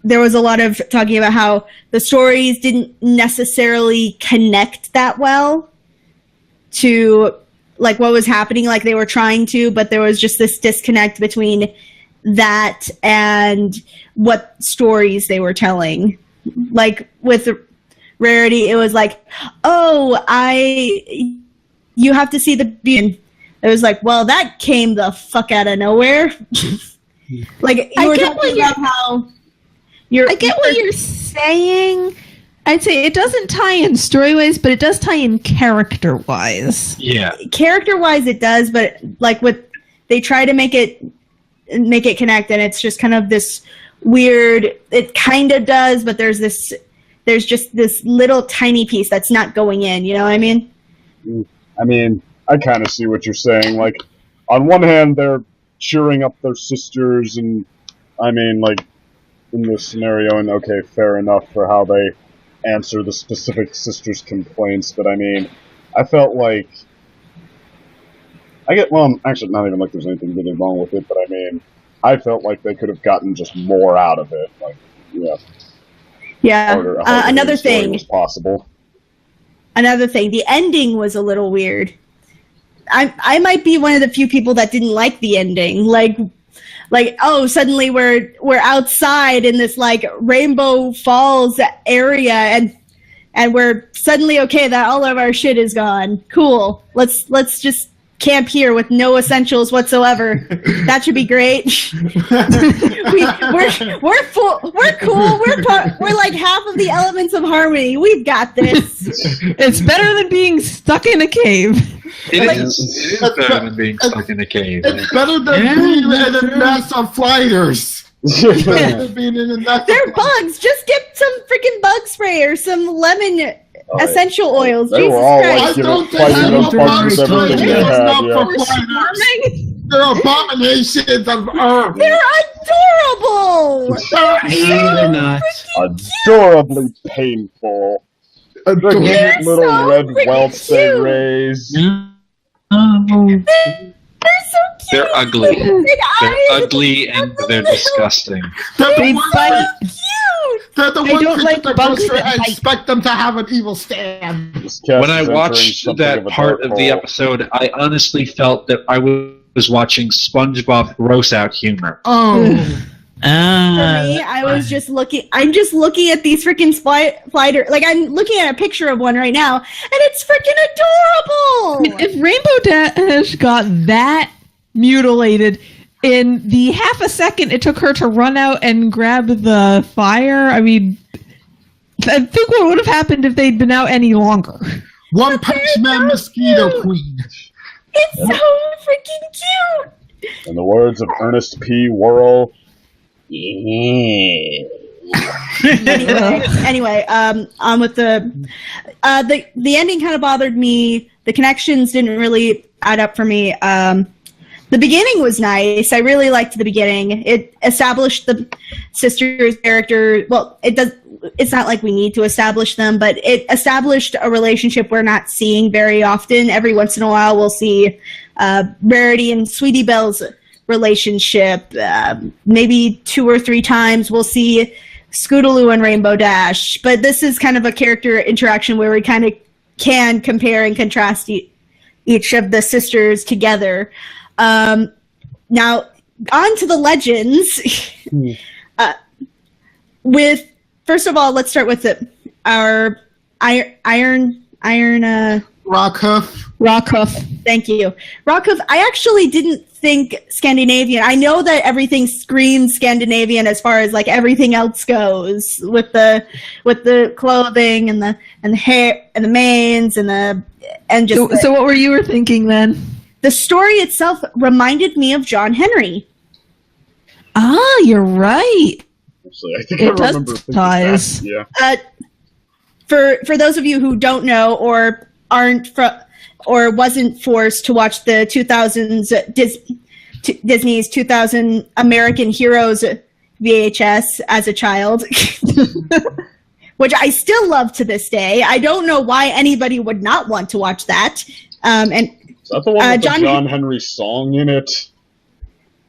There was a lot of talking about how the stories didn't necessarily connect that well to like what was happening, like they were trying to, but there was just this disconnect between that and what stories they were telling. Like with Rarity, it was like, oh, you have to see the beauty. It was like, well, that came the fuck out of nowhere. Like you were talking about how I get what you're saying. I'd say it doesn't tie in story-wise, but it does tie in character-wise. Yeah. Character-wise, it does, but like they try to make it connect, and it's just kind of this weird. It kind of does, but there's just this little tiny piece that's not going in. You know what I mean? I mean, I kind of see what you're saying. Like, on one hand, they're cheering up their sisters, and I mean, like, in this scenario, and okay, fair enough for how they answer the specific sisters' complaints, but I mean, I felt like actually, not even like there's anything really wrong with it, but I mean, I felt like they could have gotten just more out of it. Like, yeah. Yeah. Another thing was possible. Another thing, the ending was a little weird. I might be one of the few people that didn't like the ending. Like oh, suddenly we're outside in this like Rainbow Falls area, and we're suddenly okay that all of our shit is gone. Cool. Let's just camp here with no essentials whatsoever. That should be great. We're cool. We're like half of the elements of harmony. We've got this. It's better than being stuck in a cave. It is better than being stuck in a cave. It's better than being in a nest of flighters. They're bugs. Just get some freaking bug spray or some lemon essential oils. They Jesus were all Christ. like fighting those bugs with everything they had. They're abominations of earth. They're adorable. They're not. Adorably painful. The cute little so red freaking welts they cute. raise. They're so cute. They're ugly. Big They're eyes. ugly and they're disgusting. They're They the ones bite. They're the They ones don't who like like bugs that I bite. expect them to have an evil stand. This cast When I is entering watched something that of a part dark of the hole. episode, I honestly felt that I was watching SpongeBob gross out humor. Oh. For me, I was just looking. I'm just looking at these freaking spider. Like I'm looking at a picture of one right now, and it's freaking adorable. I mean, if Rainbow Dash got that mutilated in the half a second it took her to run out and grab the fire, I mean, I think what would have happened if they'd been out any longer? One Punch Man Mosquito Queen. It's so freaking cute. In the words of Ernest P. Worrell, yeah. Anyway, on with the ending kind of bothered me. The connections didn't really add up for me. The beginning was nice. I really liked the beginning. It established the sisters' character. Well, it's not like we need to establish them, but it established a relationship we're not seeing very often. Every once in a while, we'll see Rarity and Sweetie Belle's relationship. Maybe 2 or 3 times we'll see Scootaloo and Rainbow Dash. But this is kind of a character interaction where we kind of can compare and contrast each of the sisters together. Now, on to the legends. First of all, let's start with our Iron. Rockhoof. Thank you, Rockhoof. I actually didn't think Scandinavian. I know that everything screams Scandinavian as far as like everything else goes with the clothing and the hair and the manes So what were you thinking then? The story itself reminded me of John Henry. Ah, you're right. Actually, I think I remember thinking that. Yeah. For those of you who don't know or wasn't forced to watch the 2000s Disney's 2000 American Heroes VHS as a child, which I still love to this day. I don't know why anybody would not want to watch that. Is that the one with the John Henry song in it?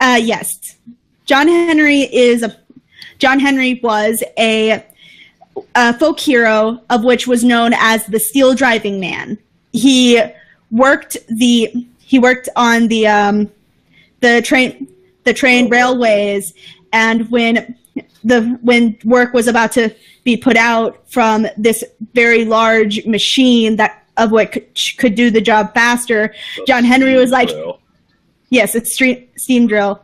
Yes. John Henry was a folk hero of which was known as the Steel Driving Man. He worked on the train railways, and when work was about to be put out from this very large machine of what could do the job faster, John Henry was like, yes, it's steam drill.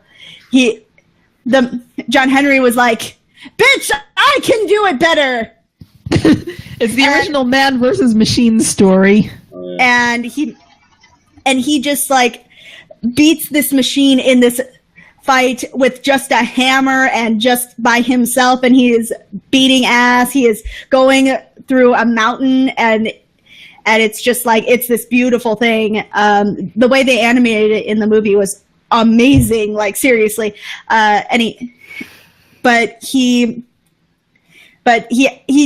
John Henry was like, bitch, I can do it better. It's the original man versus machine story. And he just like beats this machine in this fight with just a hammer and just by himself, and he is beating ass. He is going through a mountain, and it's just like, it's this beautiful thing. The way they animated it in the movie was amazing, like seriously. But he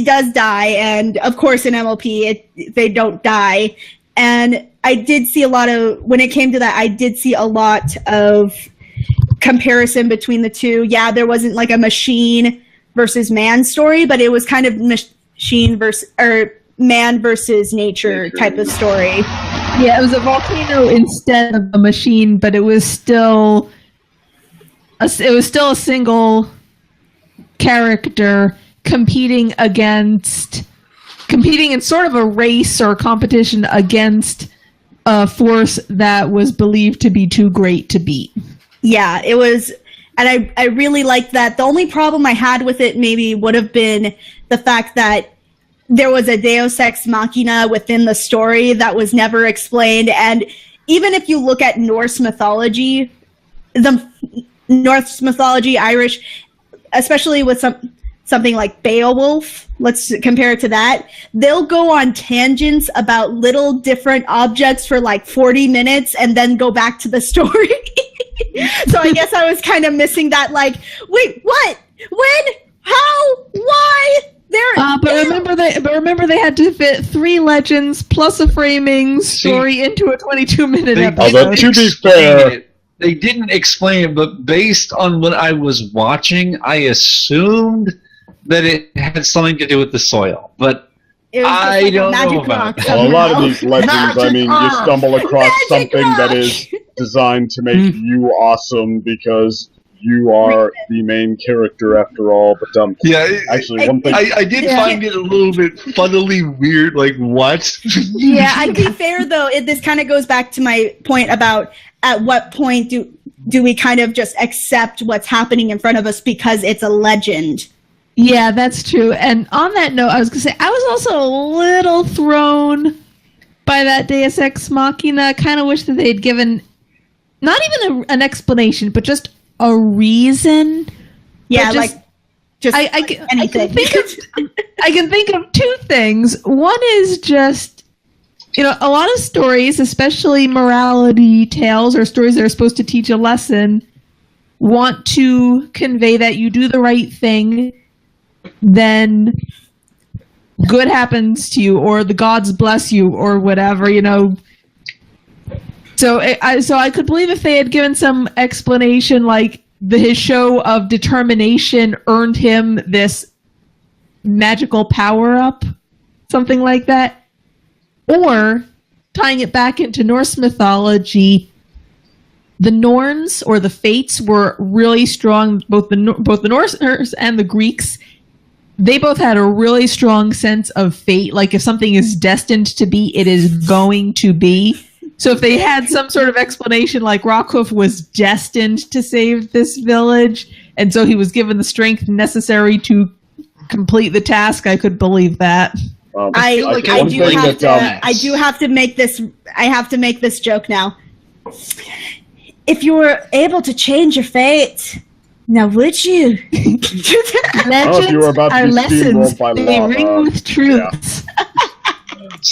does die, and of course in MLP they don't die. And I did see when it came to that, I did see a lot of comparison between the two. Yeah, there wasn't like a machine versus man story, but it was kind of machine versus man versus nature type of story. Yeah, it was a volcano instead of a machine, but it was still a single character competing in sort of a race or competition against a force that was believed to be too great to beat. Yeah, it was, and I really liked that. The only problem I had with it maybe would have been the fact that there was a Deus Ex Machina within the story that was never explained. And even if you look at Norse mythology, Irish, especially with something like Beowulf, let's compare it to that, they'll go on tangents about little different objects for like 40 minutes and then go back to the story. So I guess I was kind of missing that, like, wait, what? When? How? Why? But remember they had to fit 3 legends plus a framing story into a 22-minute episode. Although, to be fair, they didn't explain it, but based on what I was watching, I assumed that it had something to do with the soil. But I don't know about it. Well, a lot of these legends, I mean, you stumble across something that is designed to make you awesome because you are the main character after all. But yeah, actually, one thing I did find it a little bit funnily weird. Like, what? Yeah, to be fair though, this kind of goes back to my point about at what point do we kind of just accept what's happening in front of us because it's a legend. Yeah, that's true. And on that note, I was going to say, I was also a little thrown by that Deus Ex Machina. Kind of wish that they'd given not even an explanation, but just a reason. Yeah, just, like just I anything. I can think of two things. One is just, you know, a lot of stories, especially morality tales or stories that are supposed to teach a lesson, want to convey that you do the right thing, then good happens to you, or the gods bless you, or whatever, you know. So I could believe if they had given some explanation, like his show of determination earned him this magical power-up, something like that. Or, tying it back into Norse mythology, the Norns, or the Fates, were really strong, both the Norse and the Greeks. They both had a really strong sense of fate. Like, if something is destined to be, it is going to be. So if they had some sort of explanation, like Rockhoof was destined to save this village, and so he was given the strength necessary to complete the task, I could believe that. I do have to make this. I have to make this joke now. If you were able to change your fate, now would you? Legends you were about to are be lessons. by They law, ring with truths. Yeah.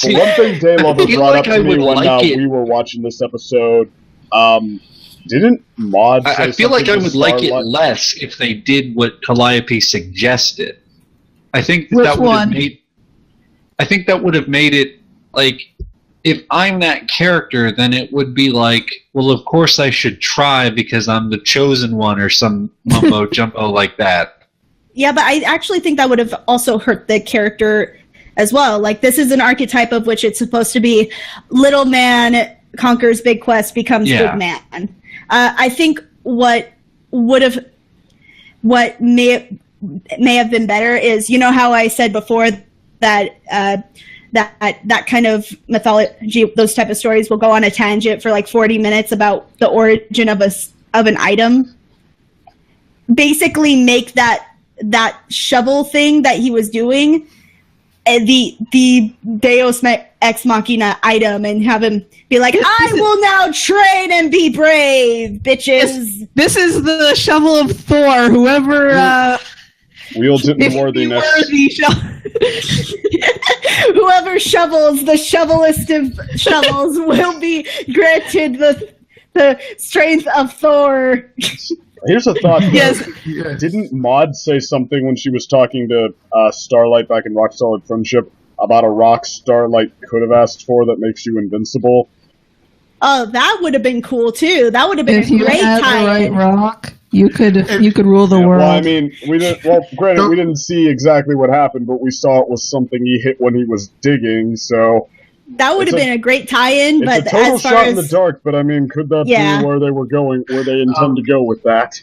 But one thing Daylover brought up to me when we were watching this episode, didn't Maud say I feel like I would like it Starlight? less if they did what Calliope suggested. I think Which that would one? have made. I think that would have made it like, if I'm that character, then it would be like, well, of course I should try because I'm the chosen one, or some mumbo jumbo like that. Yeah, but I actually think that would have also hurt the character as well. Like, this is an archetype of which it's supposed to be little man conquers big quest, becomes big man. I think what may have been better is, you know how I said before that that kind of mythology, those type of stories will go on a tangent for like 40 minutes about the origin of an item. Basically make that shovel thing that he was doing the Deus Ex Machina item, and have him be like, I will now train and be brave, bitches. This is the shovel of Thor. Whoever wields it in worthiness. Whoever shovels the shovelist of shovels will be granted the strength of Thor. Here's a thought. Yes. Didn't Maud say something when she was talking to Starlight back in Rock Solid Friendship about a rock Starlight could have asked for that makes you invincible? Oh, that would have been cool too. That would have been if a you great had time. the right rock, you could rule the world. Well, I mean, granted, we didn't see exactly what happened, but we saw it was something he hit when he was digging, so... That would have been a great tie-in, but it's a total as far shot as in the dark, but I mean, could that be where they were going, where they intend to go with that?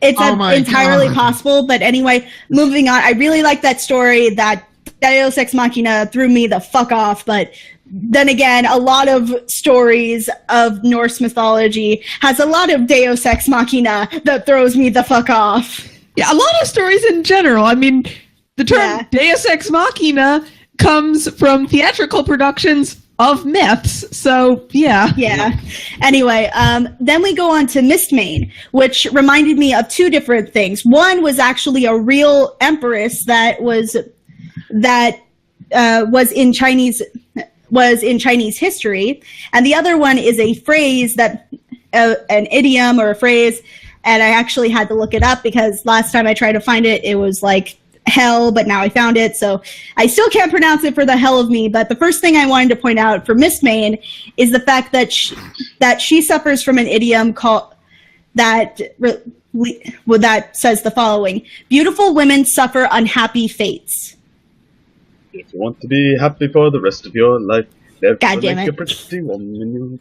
it's entirely possible. But anyway, moving on. I really like that story. That Deus Ex Machina threw me the fuck off, but then again, a lot of stories of Norse mythology has a lot of Deus Ex Machina that throws me the fuck off. Yeah, a lot of stories in general. I mean, the term Deus Ex Machina comes from theatrical productions of myths, so yeah. Anyway, then we go on to Mistmane, which reminded me of two different things. One was actually a real empress that was in Chinese history, and the other one is a phrase that an idiom or a phrase, and I actually had to look it up because last time I tried to find it, it was like hell, but now I found it, so I still can't pronounce it for the hell of me. But the first thing I wanted to point out for Mistmane is the fact that she suffers from an idiom called that says the following: beautiful women suffer unhappy fates. If you want to be happy for the rest of your life, never God damn make it. a pretty woman.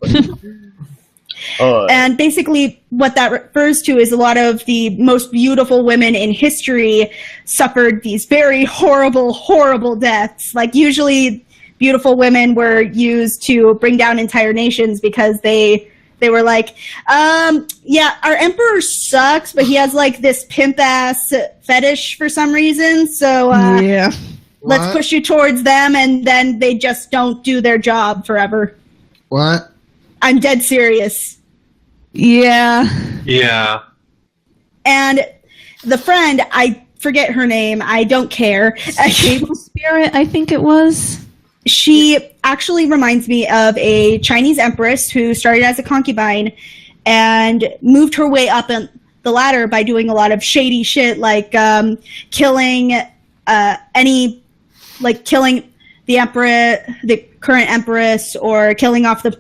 And basically what that refers to is a lot of the most beautiful women in history suffered these very horrible, horrible deaths. Like, usually beautiful women were used to bring down entire nations because they were like, yeah, our emperor sucks, but he has like this pimp ass fetish for some reason. So let's What? push you towards them, and then they just don't do their job forever. What? I'm dead serious. Yeah. Yeah. And the friend, I forget her name. I don't care. Stable Spirit, I think it was. She actually reminds me of a Chinese empress who started as a concubine and moved her way up in the ladder by doing a lot of shady shit, like killing the emperor, the current empress, or killing off the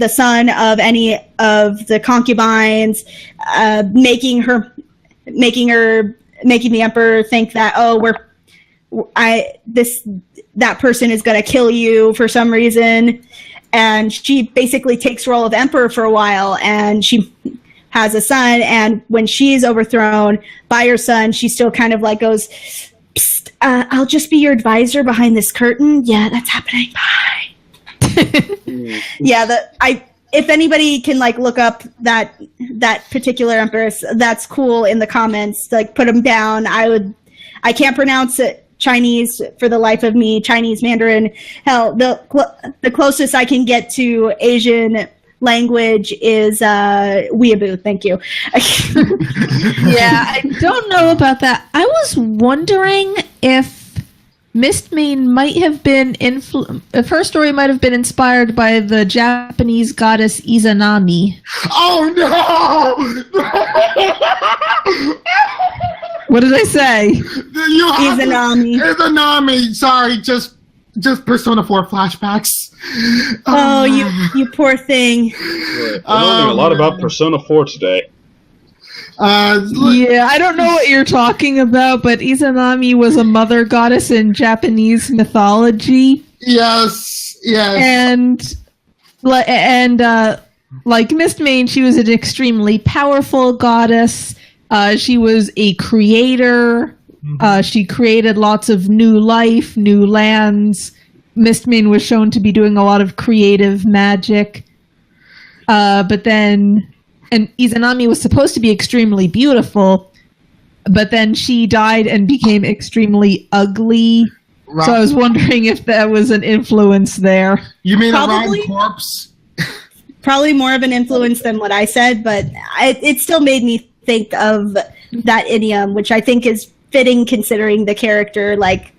son of any of the concubines, making the emperor think that that person is going to kill you for some reason. And she basically takes role of emperor for a while, and she has a son, and when she's overthrown by her son, she still kind of like goes, "Psst, I'll just be your advisor behind this curtain." Yeah, that's happening. Bye. Yeah, if anybody can like look up that particular empress, that's cool in the comments. Like, put them down. I can't pronounce it Chinese for the life of me. Chinese, Mandarin. Hell, the closest I can get to Asian language is weeaboo. Thank you. Yeah, I don't know about that. I was wondering if Mistmane might have been if her story might have been inspired by the Japanese goddess Izanami. Oh no! What did I say? Izanami. Sorry, just Persona 4 flashbacks. Oh, you poor thing. We're learning a lot about Persona 4 today. Yeah, I don't know what you're talking about, but Izanami was a mother goddess in Japanese mythology. Yes. And like Mistmane, she was an extremely powerful goddess. She was a creator. She created lots of new life, new lands. Mistmane was shown to be doing a lot of creative magic. And Izanami was supposed to be extremely beautiful, but then she died and became extremely ugly. Right. So I was wondering if that was an influence there. You mean Probably. a rotten corpse? Probably more of an influence than what I said, but it still made me think of that idiom, which I think is fitting considering the character. Like,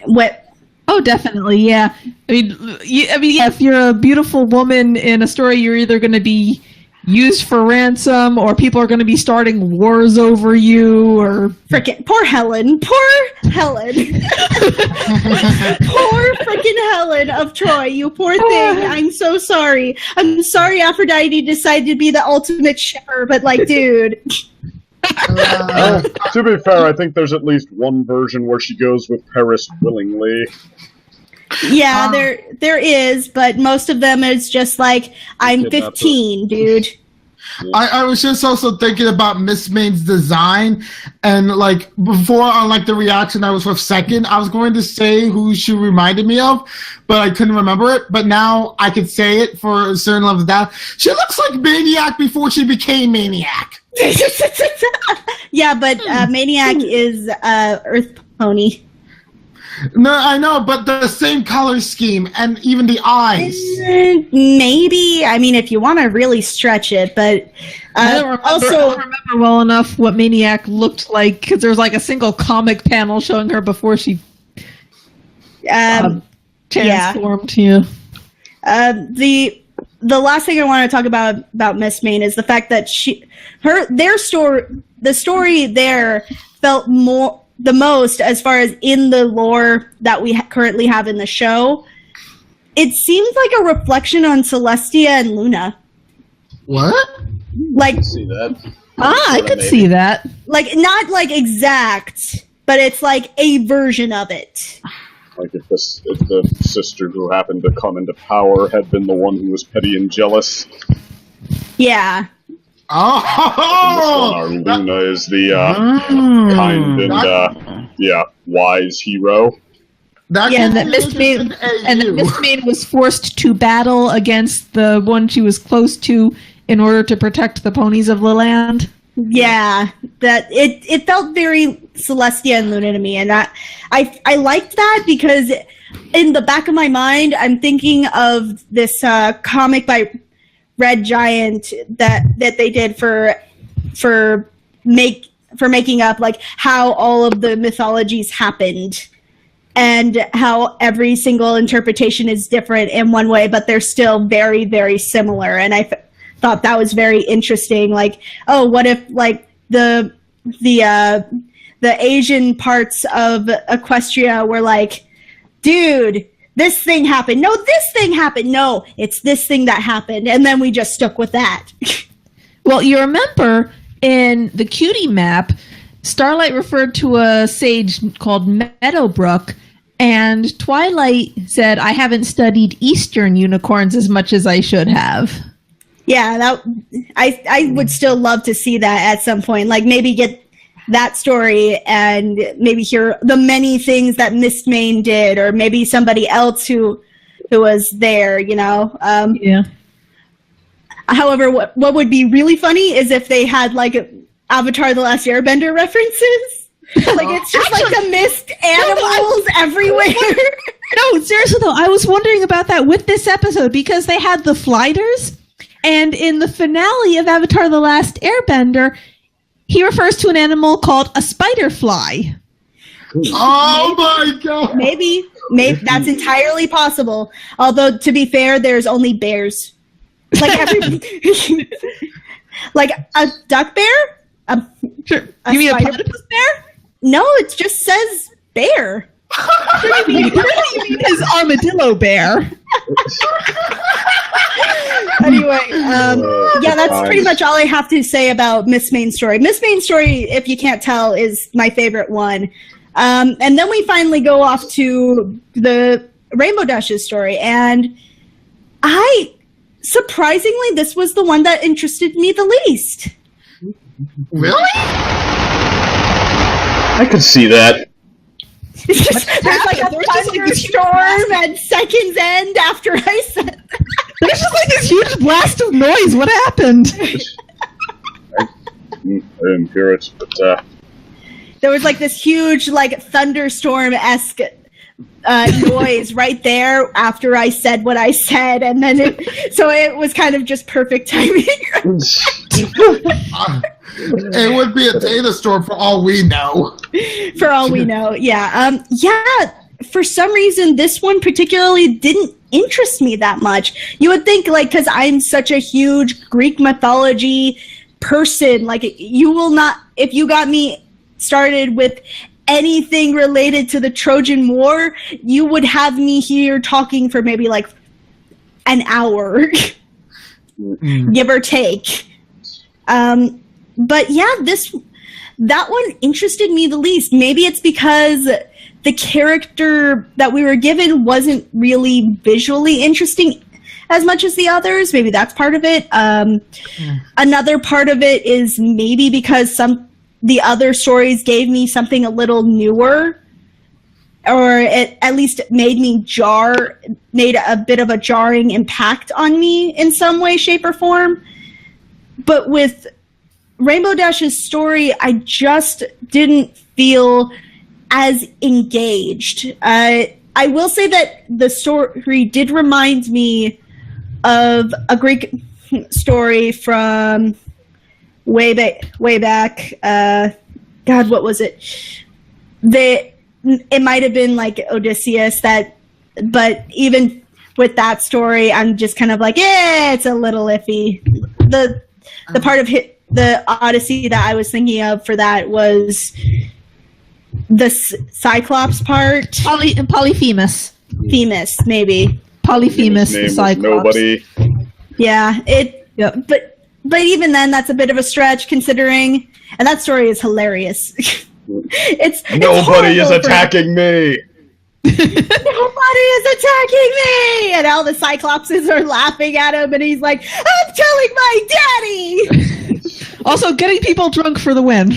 what. Oh, definitely, yeah. I mean, if you're a beautiful woman in a story, you're either going to be used for ransom, or people are going to be starting wars over you, or poor Helen, poor freaking Helen of Troy, you poor thing. I'm so sorry. I'm sorry Aphrodite decided to be the ultimate shipper, but like, dude. To be fair, I think there's at least one version where she goes with Paris willingly. Yeah, there is, but most of them is just like, I'm 15, dude. I was just also thinking about Mistmane's design, and like before on like the reaction I was for second, I was going to say who she reminded me of, but I couldn't remember it. But now I can say it for a certain level of that. She looks like Maniac before she became Maniac. Yeah, but Maniac is Earth Pony. No, I know, but the same color scheme and even the eyes. Maybe. I mean, if you want to really stretch it, but I don't remember well enough what Maniac looked like, because there was like a single comic panel showing her before she transformed. Yeah. The last thing I want to talk about Mistmane is the fact that the story there felt the most, as far as in the lore that we currently have in the show. It seems like a reflection on Celestia and Luna. What? Like, I can see that. I could see that. Like, not like exact, but it's like a version of it. Like if the sister who happened to come into power had been the one who was petty and jealous. Yeah. Oh! Our Luna is the kind and wise hero. And that Mistmane was forced to battle against the one she was close to in order to protect the ponies of the land. Yeah, that it felt very Celestia and Luna to me, and I liked that because in the back of my mind, I'm thinking of this comic by Red Giant that they did for making up like how all of the mythologies happened and how every single interpretation is different in one way, but they're still very, very similar. And I thought that was very interesting. Like, oh, what if like the Asian parts of Equestria were like, dude, this thing happened. No, this thing happened. No, it's this thing that happened. And then we just stuck with that. Well, you remember in the Cutie map, Starlight referred to a sage called Meadowbrook, and Twilight said, I haven't studied Eastern unicorns as much as I should have. Yeah, I would still love to see that at some point. Like maybe get that story and maybe hear the many things that Mistmane did, or maybe somebody else who was there, you know? Yeah. However, what would be really funny is if they had like Avatar The Last Airbender references. Like it's just like the mist animals everywhere. No, seriously though, I was wondering about that with this episode because they had the Flighters, and in the finale of Avatar The Last Airbender, he refers to an animal called a spider fly. Oh my god! Maybe that's entirely possible. Although, to be fair, there's only bears. Like like a duck bear? Sure. You mean a platypus bear? No, it just says bear. What do you mean his armadillo bear? Anyway, yeah, that's pretty much all I have to say about Mistmane's story. Mistmane's story, if you can't tell, is my favorite one. And then we finally go off to the Rainbow Dash's story, and surprisingly, this was the one that interested me the least. Really? I could see that. There's like a thunderstorm at Second's End after I said that. There's just like this huge blast of noise. What happened? I didn't hear it, but there was like this huge like thunderstorm-esque noise right there after I said what I said, and then it was kind of just perfect timing. It would be a data storm for all we know. For all we know, yeah. For some reason, this one particularly didn't interest me that much. You would think, like, because I'm such a huge Greek mythology person, like, you will not, if you got me started with anything related to the Trojan War, you would have me here talking for maybe, like, an hour, give or take. But yeah, that one interested me the least. Maybe it's because the character that we were given wasn't really visually interesting as much as the others. Maybe that's part of it. Another part of it is maybe because the other stories gave me something a little newer, or it at least made a bit of a jarring impact on me in some way, shape, or form. But with Rainbow Dash's story, I just didn't feel as engaged. I will say that the story did remind me of a Greek story from way back. God, what was it? It might have been like Odysseus, but even with that story, I'm just kind of like, it's a little iffy. The part of the Odyssey that I was thinking of for that was the Cyclops part. Polyphemus. Themis, maybe. Polyphemus, the Cyclops. Nobody. Yeah, Yep. But even then, that's a bit of a stretch considering, and that story is hilarious. it's Nobody is attacking me. Nobody is attacking me! And all the Cyclopses are laughing at him, and he's like, I'm telling my daddy! Also, getting people drunk for the win.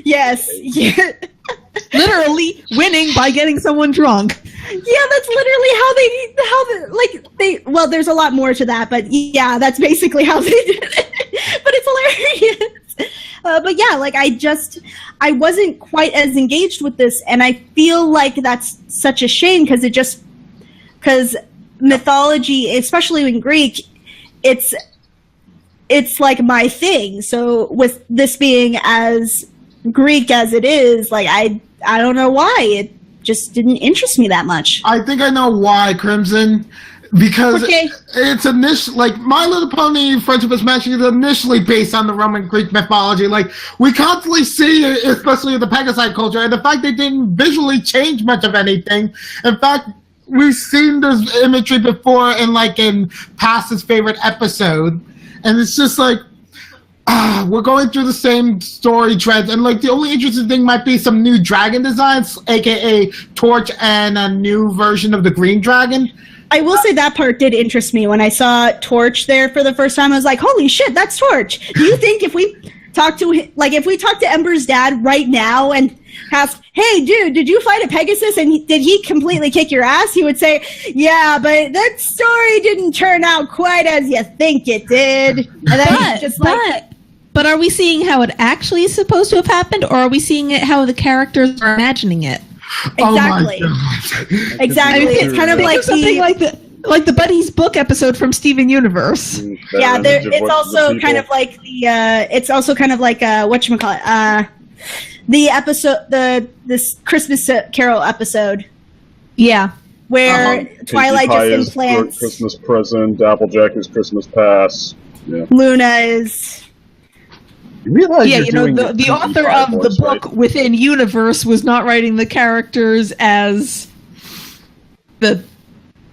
Yes. Yeah. Literally winning by getting someone drunk. Yeah, that's literally well, there's a lot more to that, but yeah, that's basically how they did it. But it's hilarious. But yeah, like I wasn't quite as engaged with this, and I feel like that's such a shame because mythology, especially in Greek, it's like my thing. So with this being as Greek as it is, like I don't know why it just didn't interest me that much. I think I know why, Crimson. Because it's initially, like, My Little Pony Friendship is Magic is initially based on the Roman Greek mythology. Like, we constantly see it, especially in the Pegasi culture, and the fact they didn't visually change much of anything. In fact, we've seen this imagery before in past favorite episode, and it's just like, we're going through the same story trends, and like the only interesting thing might be some new dragon designs, aka Torch and a new version of the Green Dragon. I will say that part did interest me when I saw Torch there for the first time. I was like, "Holy shit, that's Torch!" Do you think if we talk to Ember's dad right now and ask, "Hey, dude, did you fight a Pegasus and did he completely kick your ass?" He would say, "Yeah, but that story didn't turn out quite as you think it did." And then But are we seeing how it actually is supposed to have happened, or are we seeing it how the characters are imagining it? Exactly. Oh my God. Exactly. It's kind of like something like the Buddy's book episode from Steven Universe. Yeah, it's also kind of like whatchamacallit, the episode, this Christmas Carol episode. Yeah. Where Twilight just implants Christmas present, Applejack is Christmas pass. Yeah. Luna is. You realize the author of the book right? within Universe was not writing the characters as the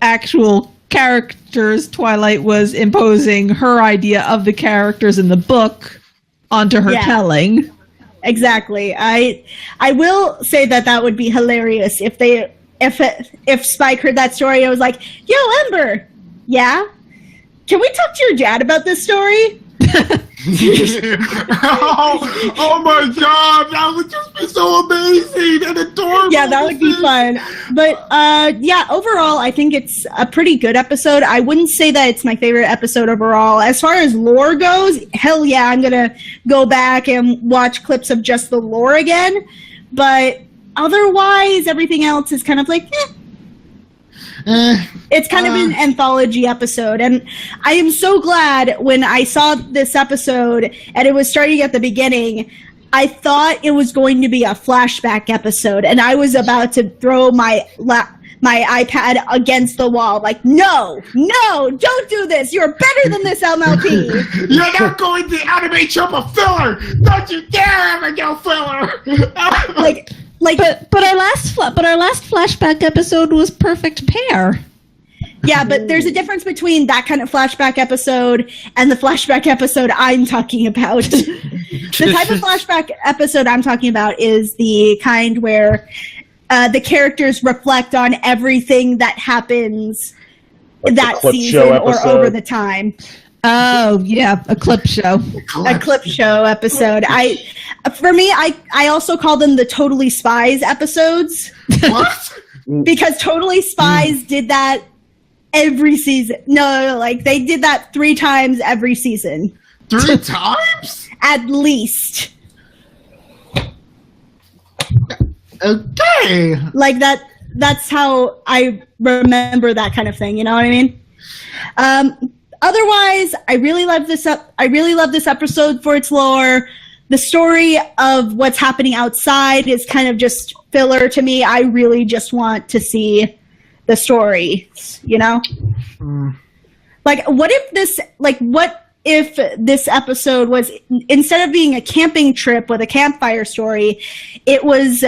actual characters. Twilight was imposing her idea of the characters in the book onto her telling. Exactly. I will say that would be hilarious if Spike heard that story and was like, "Yo, Ember, yeah? Can we talk to your dad about this story?" oh my God, that would just be so amazing and adorable. Yeah, that would be fun. But overall, I think it's a pretty good episode. I wouldn't say that it's my favorite episode overall. As far as lore goes, hell yeah, I'm gonna go back and watch clips of just the lore again. But otherwise, everything else is kind of like, It's kind of an anthology episode, and I am so glad when I saw this episode and it was starting at the beginning. I thought it was going to be a flashback episode, and I was about to throw my iPad against the wall, like, no, don't do this. You're better than this, MLP. You're not going to animate Trump a filler. Don't you dare ever go filler. But our last flashback episode was perfect pair. Yeah, but there's a difference between that kind of flashback episode and the flashback episode I'm talking about. The type of flashback episode I'm talking about is the kind where the characters reflect on everything that happens like that season or over the time. Oh, yeah, a clip show. A clip show episode. For me, I also call them the Totally Spies episodes. What? Because Totally Spies did that every season. No, like they did that 3 times every season. 3 times? At least. Okay. Like that's how I remember that kind of thing, you know what I mean? Otherwise, I really love this episode for its lore. The story of what's happening outside is kind of just filler to me. I really just want to see the story, you know? Like, what if this episode was, instead of being a camping trip with a campfire story, it was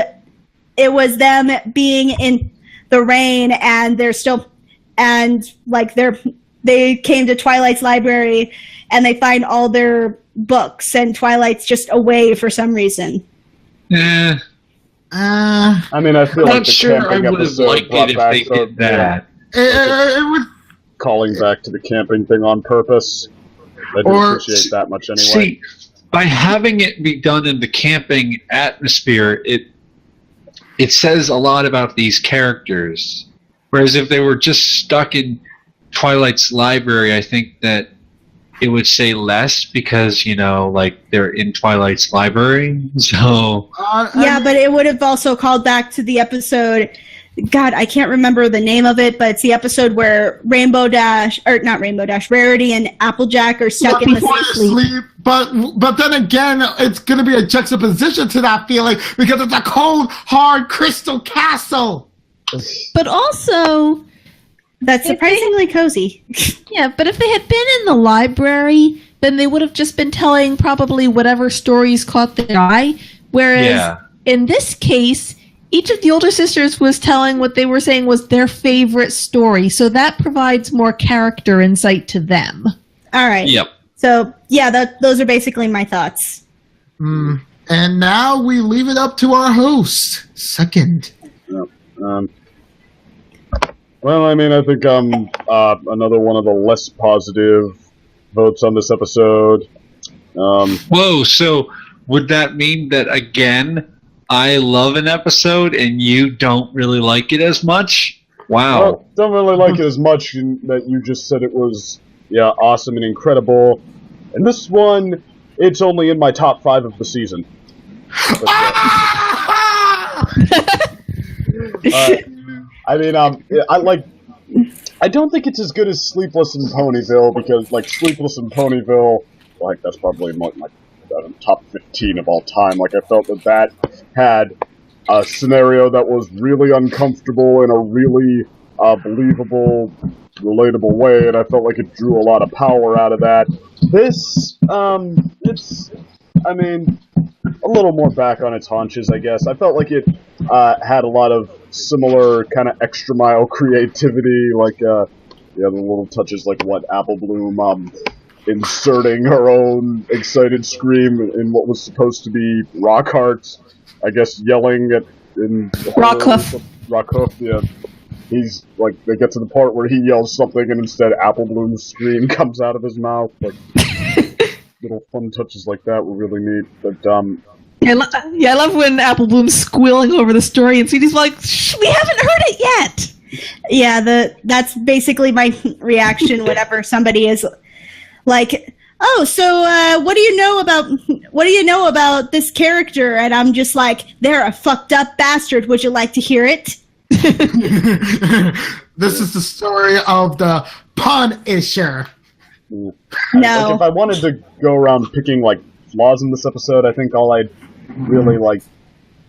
them being in the rain and they came to Twilight's library and they find all their books and Twilight's just away for some reason. Yeah. I mean, I feel I'm like not the sure I camping would have episode liked brought it if back they did that. It would. calling back to the camping thing on purpose. I didn't appreciate that much anyway. See, by having it be done in the camping atmosphere, it says a lot about these characters. Whereas if they were just stuck in Twilight's library, I think that it would say less because, like they're in Twilight's library. So Yeah, but it would have also called back to the episode. God, I can't remember the name of it, but it's the episode where Rarity and Applejack are stuck in the before you sleep. sleep. But then again, it's going to be a juxtaposition to that feeling because it's a cold, hard crystal castle. But also, That's surprisingly cozy. yeah, but if they had been in the library, then they would have just been telling probably whatever stories caught their eye. Whereas in this case, each of the older sisters was telling what they were saying was their favorite story. So that provides more character insight to them. All right. Yep. So, yeah, those are basically my thoughts. And now we leave it up to our host. Second. Well, I mean, I think I'm another one of the less positive votes on this episode. Whoa, so would that mean that, again, I love an episode and you don't really like it as much? Wow. Well, don't really like it as much that you just said it was, awesome and incredible. And this one, it's only in my top 5 of the season. I mean, I don't think it's as good as Sleepless in Ponyville because, like, Sleepless in Ponyville, like, that's probably my top 15 of all time. Like, I felt that had a scenario that was really uncomfortable in a really believable, relatable way, and I felt like it drew a lot of power out of that. This, it's, I mean, a little more back on its haunches, I guess. I felt like it had a lot of similar kind of extra mile creativity, like, the little touches like what Apple Bloom, inserting her own excited scream in what was supposed to be Rockhart's, I guess, yelling in Rockhoof, yeah. He's, like, they get to the part where he yells something and instead Apple Bloom's scream comes out of his mouth. Like, little fun touches like that were really neat. But, I love when Apple Bloom's squealing over the story and CD's like, we haven't heard it yet! Yeah, that's basically my reaction whenever somebody is like, oh, so what do you know about this character? And I'm just like, they're a fucked up bastard. Would you like to hear it? This is the story of the Punisher. No. Like, if I wanted to go around picking, like, flaws in this episode, I think all I'd really, like,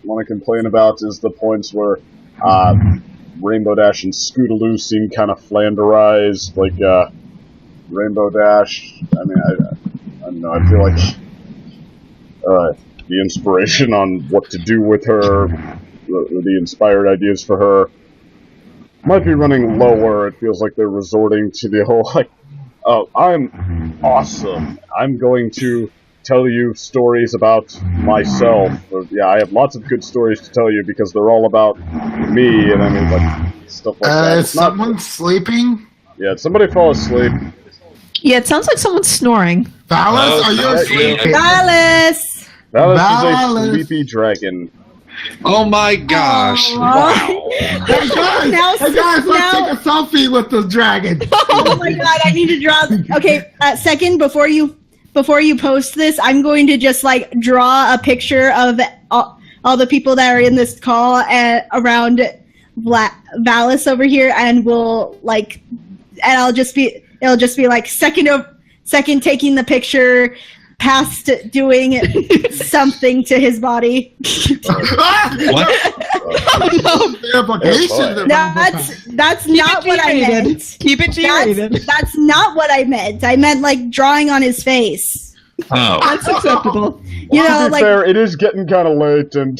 want to complain about is the points where Rainbow Dash and Scootaloo seem kind of flanderized. Like, Rainbow Dash, I mean, I don't know, I feel like the inspiration on what to do with her, the inspired ideas for her, might be running lower. It feels like they're resorting to the whole, like, oh, I'm awesome. I'm going to tell you stories about myself. Yeah, I have lots of good stories to tell you because they're all about me, and I mean, like, stuff like that. Is someone sleeping? Yeah, did somebody fall asleep? Yeah, it sounds like someone's snoring. Valis, are you asleep? Valis! Valis is a sleepy dragon. Oh my gosh. Wow. Hey guys, let's take a selfie with the dragon. Oh my god, I need to draw. Okay, second, before you post this, I'm going to just like draw a picture of all the people that are in this call around Valis over here, and we'll like, and it'll just be like second taking the picture, past doing something to his body. What? That's not what I meant. Keep it G-rated. That's not what I meant. I meant like drawing on his face. Oh. That's acceptable. You know, To be like fair, it is getting kind of late, and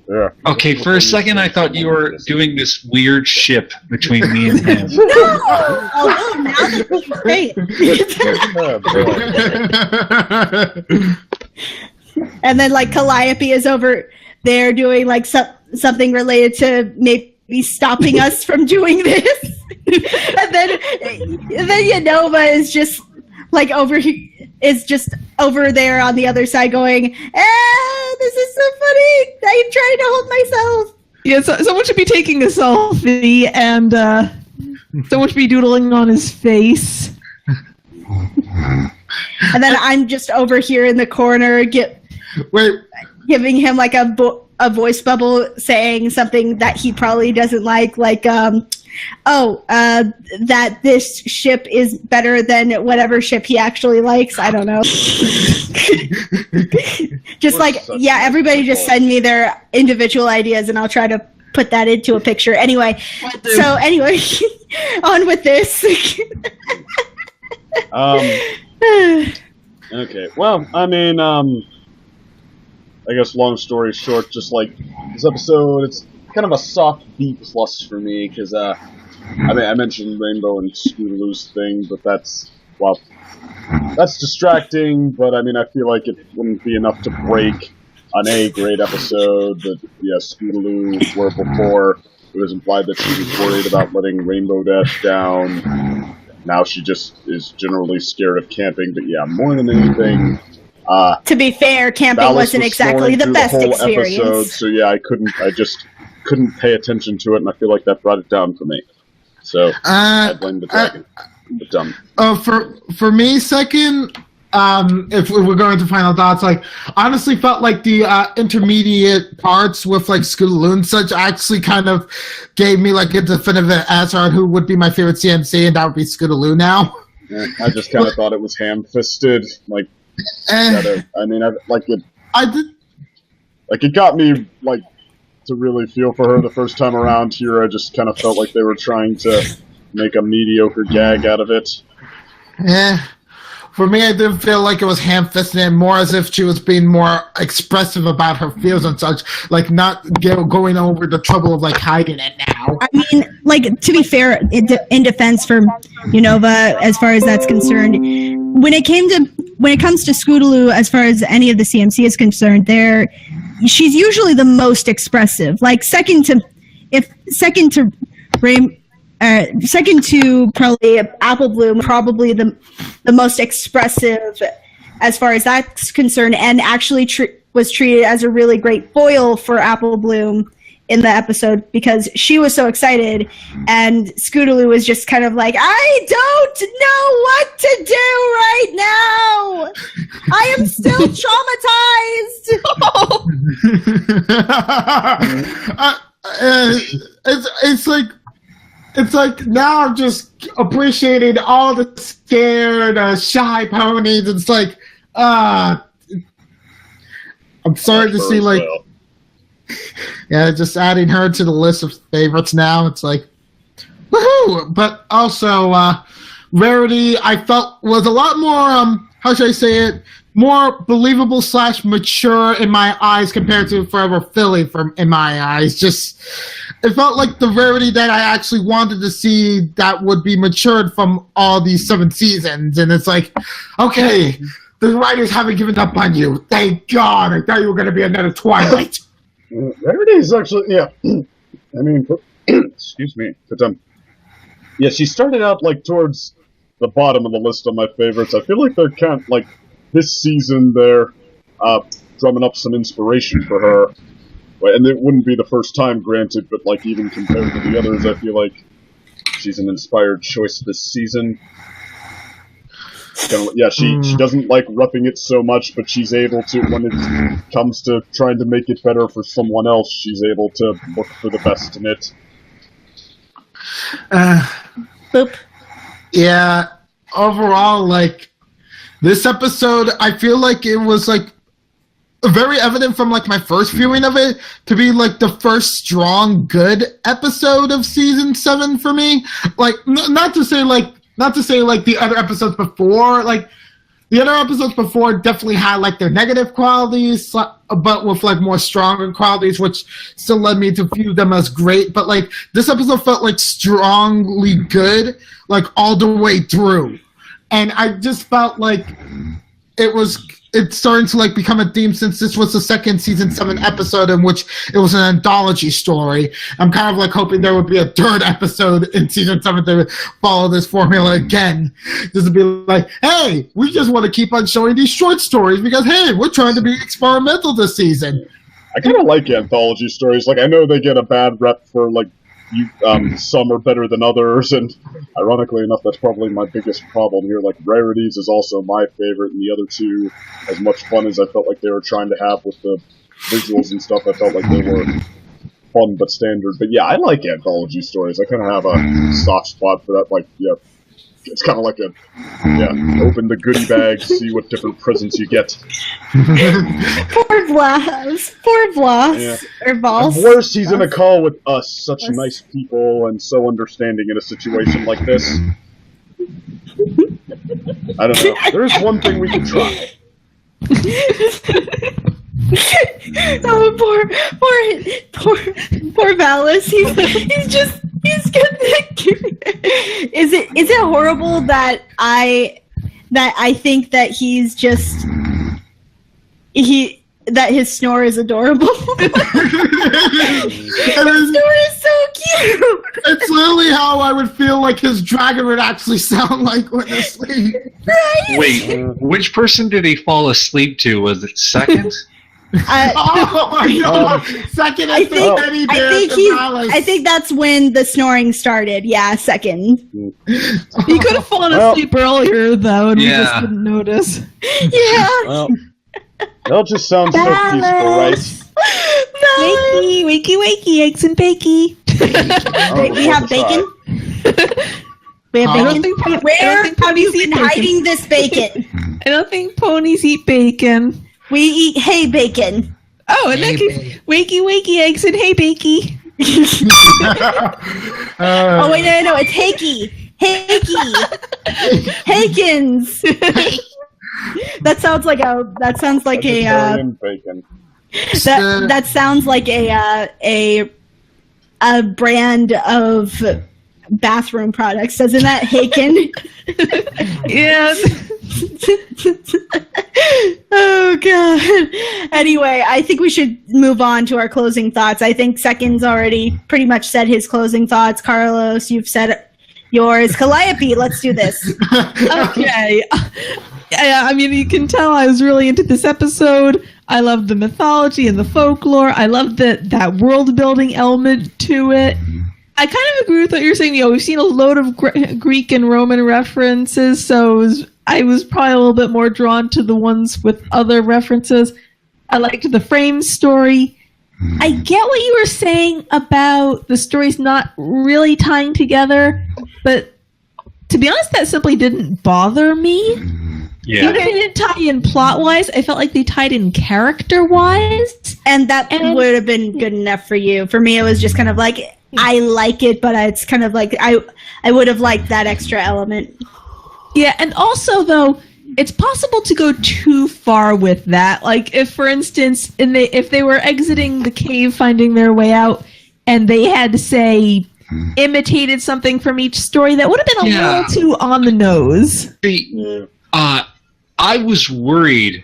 yeah. Okay, for a second I thought you were doing this weird ship between me and him. no. Although now that you say it. And then like Calliope is over there doing like something related to maybe stopping us from doing this. and then Yanova is just like over there on the other side going, this is so funny. I'm trying to hold myself. Yeah, someone should be taking a selfie and someone should be doodling on his face. And then I'm just over here in the corner giving him like a voice bubble saying something that he probably doesn't like that this ship is better than whatever ship he actually likes. I don't know. Just like, yeah, everybody just send me their individual ideas and I'll try to put that into a picture. Anyway, on with this. Okay, well, I mean, I guess long story short, just like this episode, it's kind of a soft B+ for me, because, I mentioned Rainbow and Scootaloo's thing, but that's distracting, but I mean, I feel like it wouldn't be enough to break an A-grade episode that, yeah, Scootaloo, where before it was implied that she was worried about letting Rainbow Dash down. Now she just is generally scared of camping, but yeah, more than anything... to be fair, camping wasn't exactly the best experience. Episode, so yeah, I just couldn't pay attention to it, and I feel like that brought it down for me. So I blame the dragon. For me, second, if we're going to final thoughts, like honestly felt like the intermediate parts with like Scootaloo and such actually kind of gave me like a definitive answer on who would be my favorite CNC, and that would be Scootaloo now. Yeah, I just kind of thought it was ham-fisted, like. It got me like to really feel for her the first time around. Here, I just kind of felt like they were trying to make a mediocre gag out of it. Yeah, for me, I didn't feel like it was ham-fisted, and more as if she was being more expressive about her feels and such, like not going over the trouble of like hiding it now. I mean, like to be fair, in defense for Unova, as far as that's concerned, when it comes to Scootaloo, as far as any of the CMC is concerned, she's usually the most expressive. Like second to probably Apple Bloom, probably the most expressive as far as that's concerned, and actually was treated as a really great foil for Apple Bloom in the episode because she was so excited, and Scootaloo was just kind of like, I don't know what to do right now. I am still traumatized. It's like now I'm just appreciating all the scared, shy ponies. It's like, I'm sorry to see like. Yeah, just adding her to the list of favorites now. It's like, woohoo! But also, Rarity, I felt was a lot more, how should I say it, more believable / mature in my eyes compared to Forever Philly in my eyes. Just, it felt like the Rarity that I actually wanted to see that would be matured from all these 7 seasons. And it's like, okay, the writers haven't given up on you. Thank God. I thought you were going to be another Twilight. Rarity is actually, yeah. I mean, excuse me, but yeah, she started out like towards the bottom of the list of my favorites. I feel like they're kind of like this season they're drumming up some inspiration for her, and it wouldn't be the first time, granted, but like even compared to the others, I feel like she's an inspired choice this season. Yeah, she doesn't like roughing it so much, but she's able to, when it comes to trying to make it better for someone else, she's able to look for the best in it. Boop. Yeah, overall, like, this episode, I feel like it was, like, very evident from, like, my first viewing of it to be, like, the first strong, good episode of Season 7 for me. Like, not to say, like, the other episodes before, like, the other episodes before definitely had, like, their negative qualities, but with, like, more stronger qualities, which still led me to view them as great. But, like, this episode felt, like, strongly good, like, all the way through. And I just felt like it's starting to, like, become a theme since this was the second Season 7 episode in which it was an anthology story. I'm kind of, like, hoping there would be a third episode in Season 7 to follow this formula again. Just to be like, hey, we just want to keep on showing these short stories because, hey, we're trying to be experimental this season. I kind of like anthology stories. Like, I know they get a bad rep for, like, some are better than others, and ironically enough, that's probably my biggest problem here. Like, Rarities is also my favorite, and the other two, as much fun as I felt like they were trying to have with the visuals and stuff, I felt like they were fun but standard. But yeah, I like anthology stories. I kind of have a soft spot for that. Like, yeah, it's kind of like open the goodie bag, see what different presents you get. Poor Vlas. Yeah. Or Vals. And worse, he's in a call with us, such nice people, and so understanding in a situation like this. I don't know. There's one thing we can try. Oh, poor Valis. He's good. Is it horrible that I think that he's just that his snore is adorable? His snore is so cute. It's literally how I would feel like his dragon would actually sound like when asleep. Right? Wait, which person did he fall asleep to? Was it second? Second I think that's when the snoring started. Yeah, second. He could have fallen asleep earlier, though, and we just didn't notice. Yeah. Well, that just sounds so peaceful, right? Wakey, eggs and bakey. We have bacon. We have bacon. Where have you been hiding this bacon? I don't think ponies eat bacon. We eat hay bacon. Oh, in that case, wakey, eggs and hay bakey. Oh wait, no, it's hakey. Hakins. That sounds like a. Bacon. That sounds like a brand of bathroom products. Doesn't that Haken? Yes. Oh god. Anyway, I think we should move on to our closing thoughts. I think Second's already pretty much said his closing thoughts. Carlos, you've said yours. Calliope, let's do this. Okay. I mean, you can tell I was really into this episode. I love the mythology and the folklore. I love that world building element to it. I kind of agree with what you're saying. We've seen a load of Greek and Roman references, so I was probably a little bit more drawn to the ones with other references. I liked the frame story. I get what you were saying about the stories not really tying together, but to be honest, that simply didn't bother me. Yeah. Even if they didn't tie in plot-wise, I felt like they tied in character-wise. And that would have been good enough for you. For me, it was just kind of like, I like it, but it's kind of like, I would have liked that extra element. Yeah, and also, though, it's possible to go too far with that. Like, if, for instance, if they were exiting the cave, finding their way out, and they had to, say, imitated something from each story, that would have been a little too on the nose. I was worried.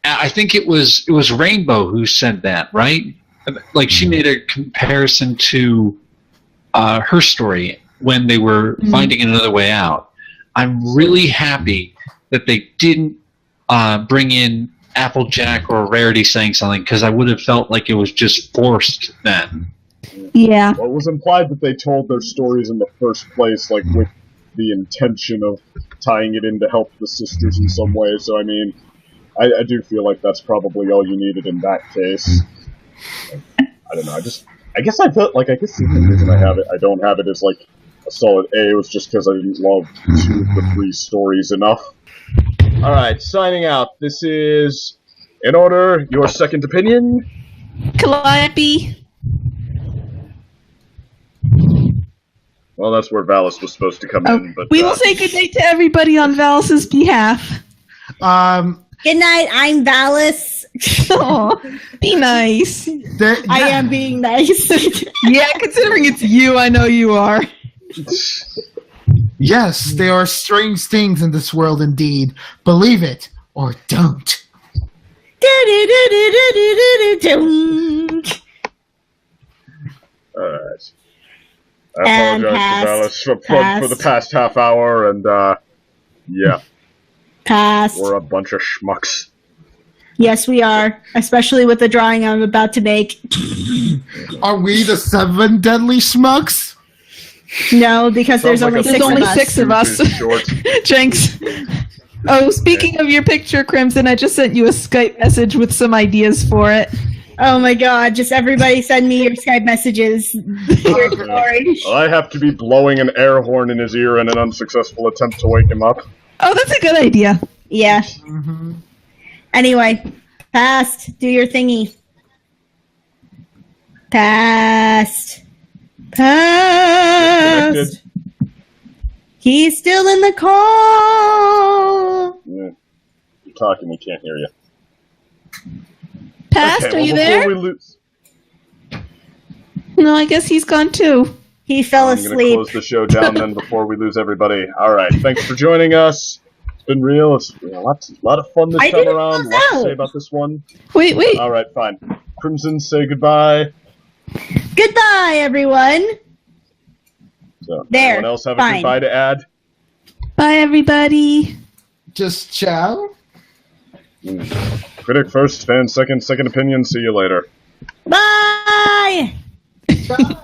I think it was Rainbow who said that, right? Like, she made a comparison to her story when they were finding another way out. I'm really happy that they didn't bring in Applejack or Rarity saying something, because I would have felt like it was just forced then. Yeah. Well, it was implied that they told their stories in the first place, like, with the intention of tying it in to help the sisters in some way, so I mean, I do feel like that's probably all you needed in that case. I don't know, I guess I felt like, the only reason I don't have it is like a solid A was just because I didn't love 2 of the 3 stories enough. Alright, signing out. This is, in order, your second opinion. Calliope. Well, that's where Valis was supposed to come in, but... We will say goodnight to everybody on Valis's behalf. Good night, I'm Valis. Oh, be nice. I am being nice. Yeah, considering it's you, I know you are. Yes, there are strange things in this world indeed. Believe it or don't. Alright. I apologize to Valis for the past half hour, and, yeah. Pass. We're a bunch of schmucks. Yes, we are. Especially with the drawing I'm about to make. Are we the 7 deadly schmucks? No, because there's Sounds only like a six There's only of us. 6 of us. Too short. Jinx. Oh, speaking of your picture, Crimson, I just sent you a Skype message with some ideas for it. Oh my god, just everybody send me your Skype messages. Your story. I have to be blowing an air horn in his ear in an unsuccessful attempt to wake him up. Oh, that's a good idea. Yeah. Mm-hmm. Anyway, past. Do your thingy. Past. Past. Disconnected. He's still in the call. Yeah. You're talking, we can't hear you. Past, Okay, are you before there? we lose, No, I guess he's gone too. He fell I'm going to asleep. close the show down then before we lose everybody. All right, thanks for joining us. It's been real. It's a lot of fun this I time didn't around. close Lots to out. say about this one. Wait. All right, fine. Crimson, say goodbye. Goodbye, everyone. So, There, anyone else have a fine. goodbye to add? Bye, everybody. Just ciao. Critic first, fan second, second opinion. See you later. Bye. Ciao.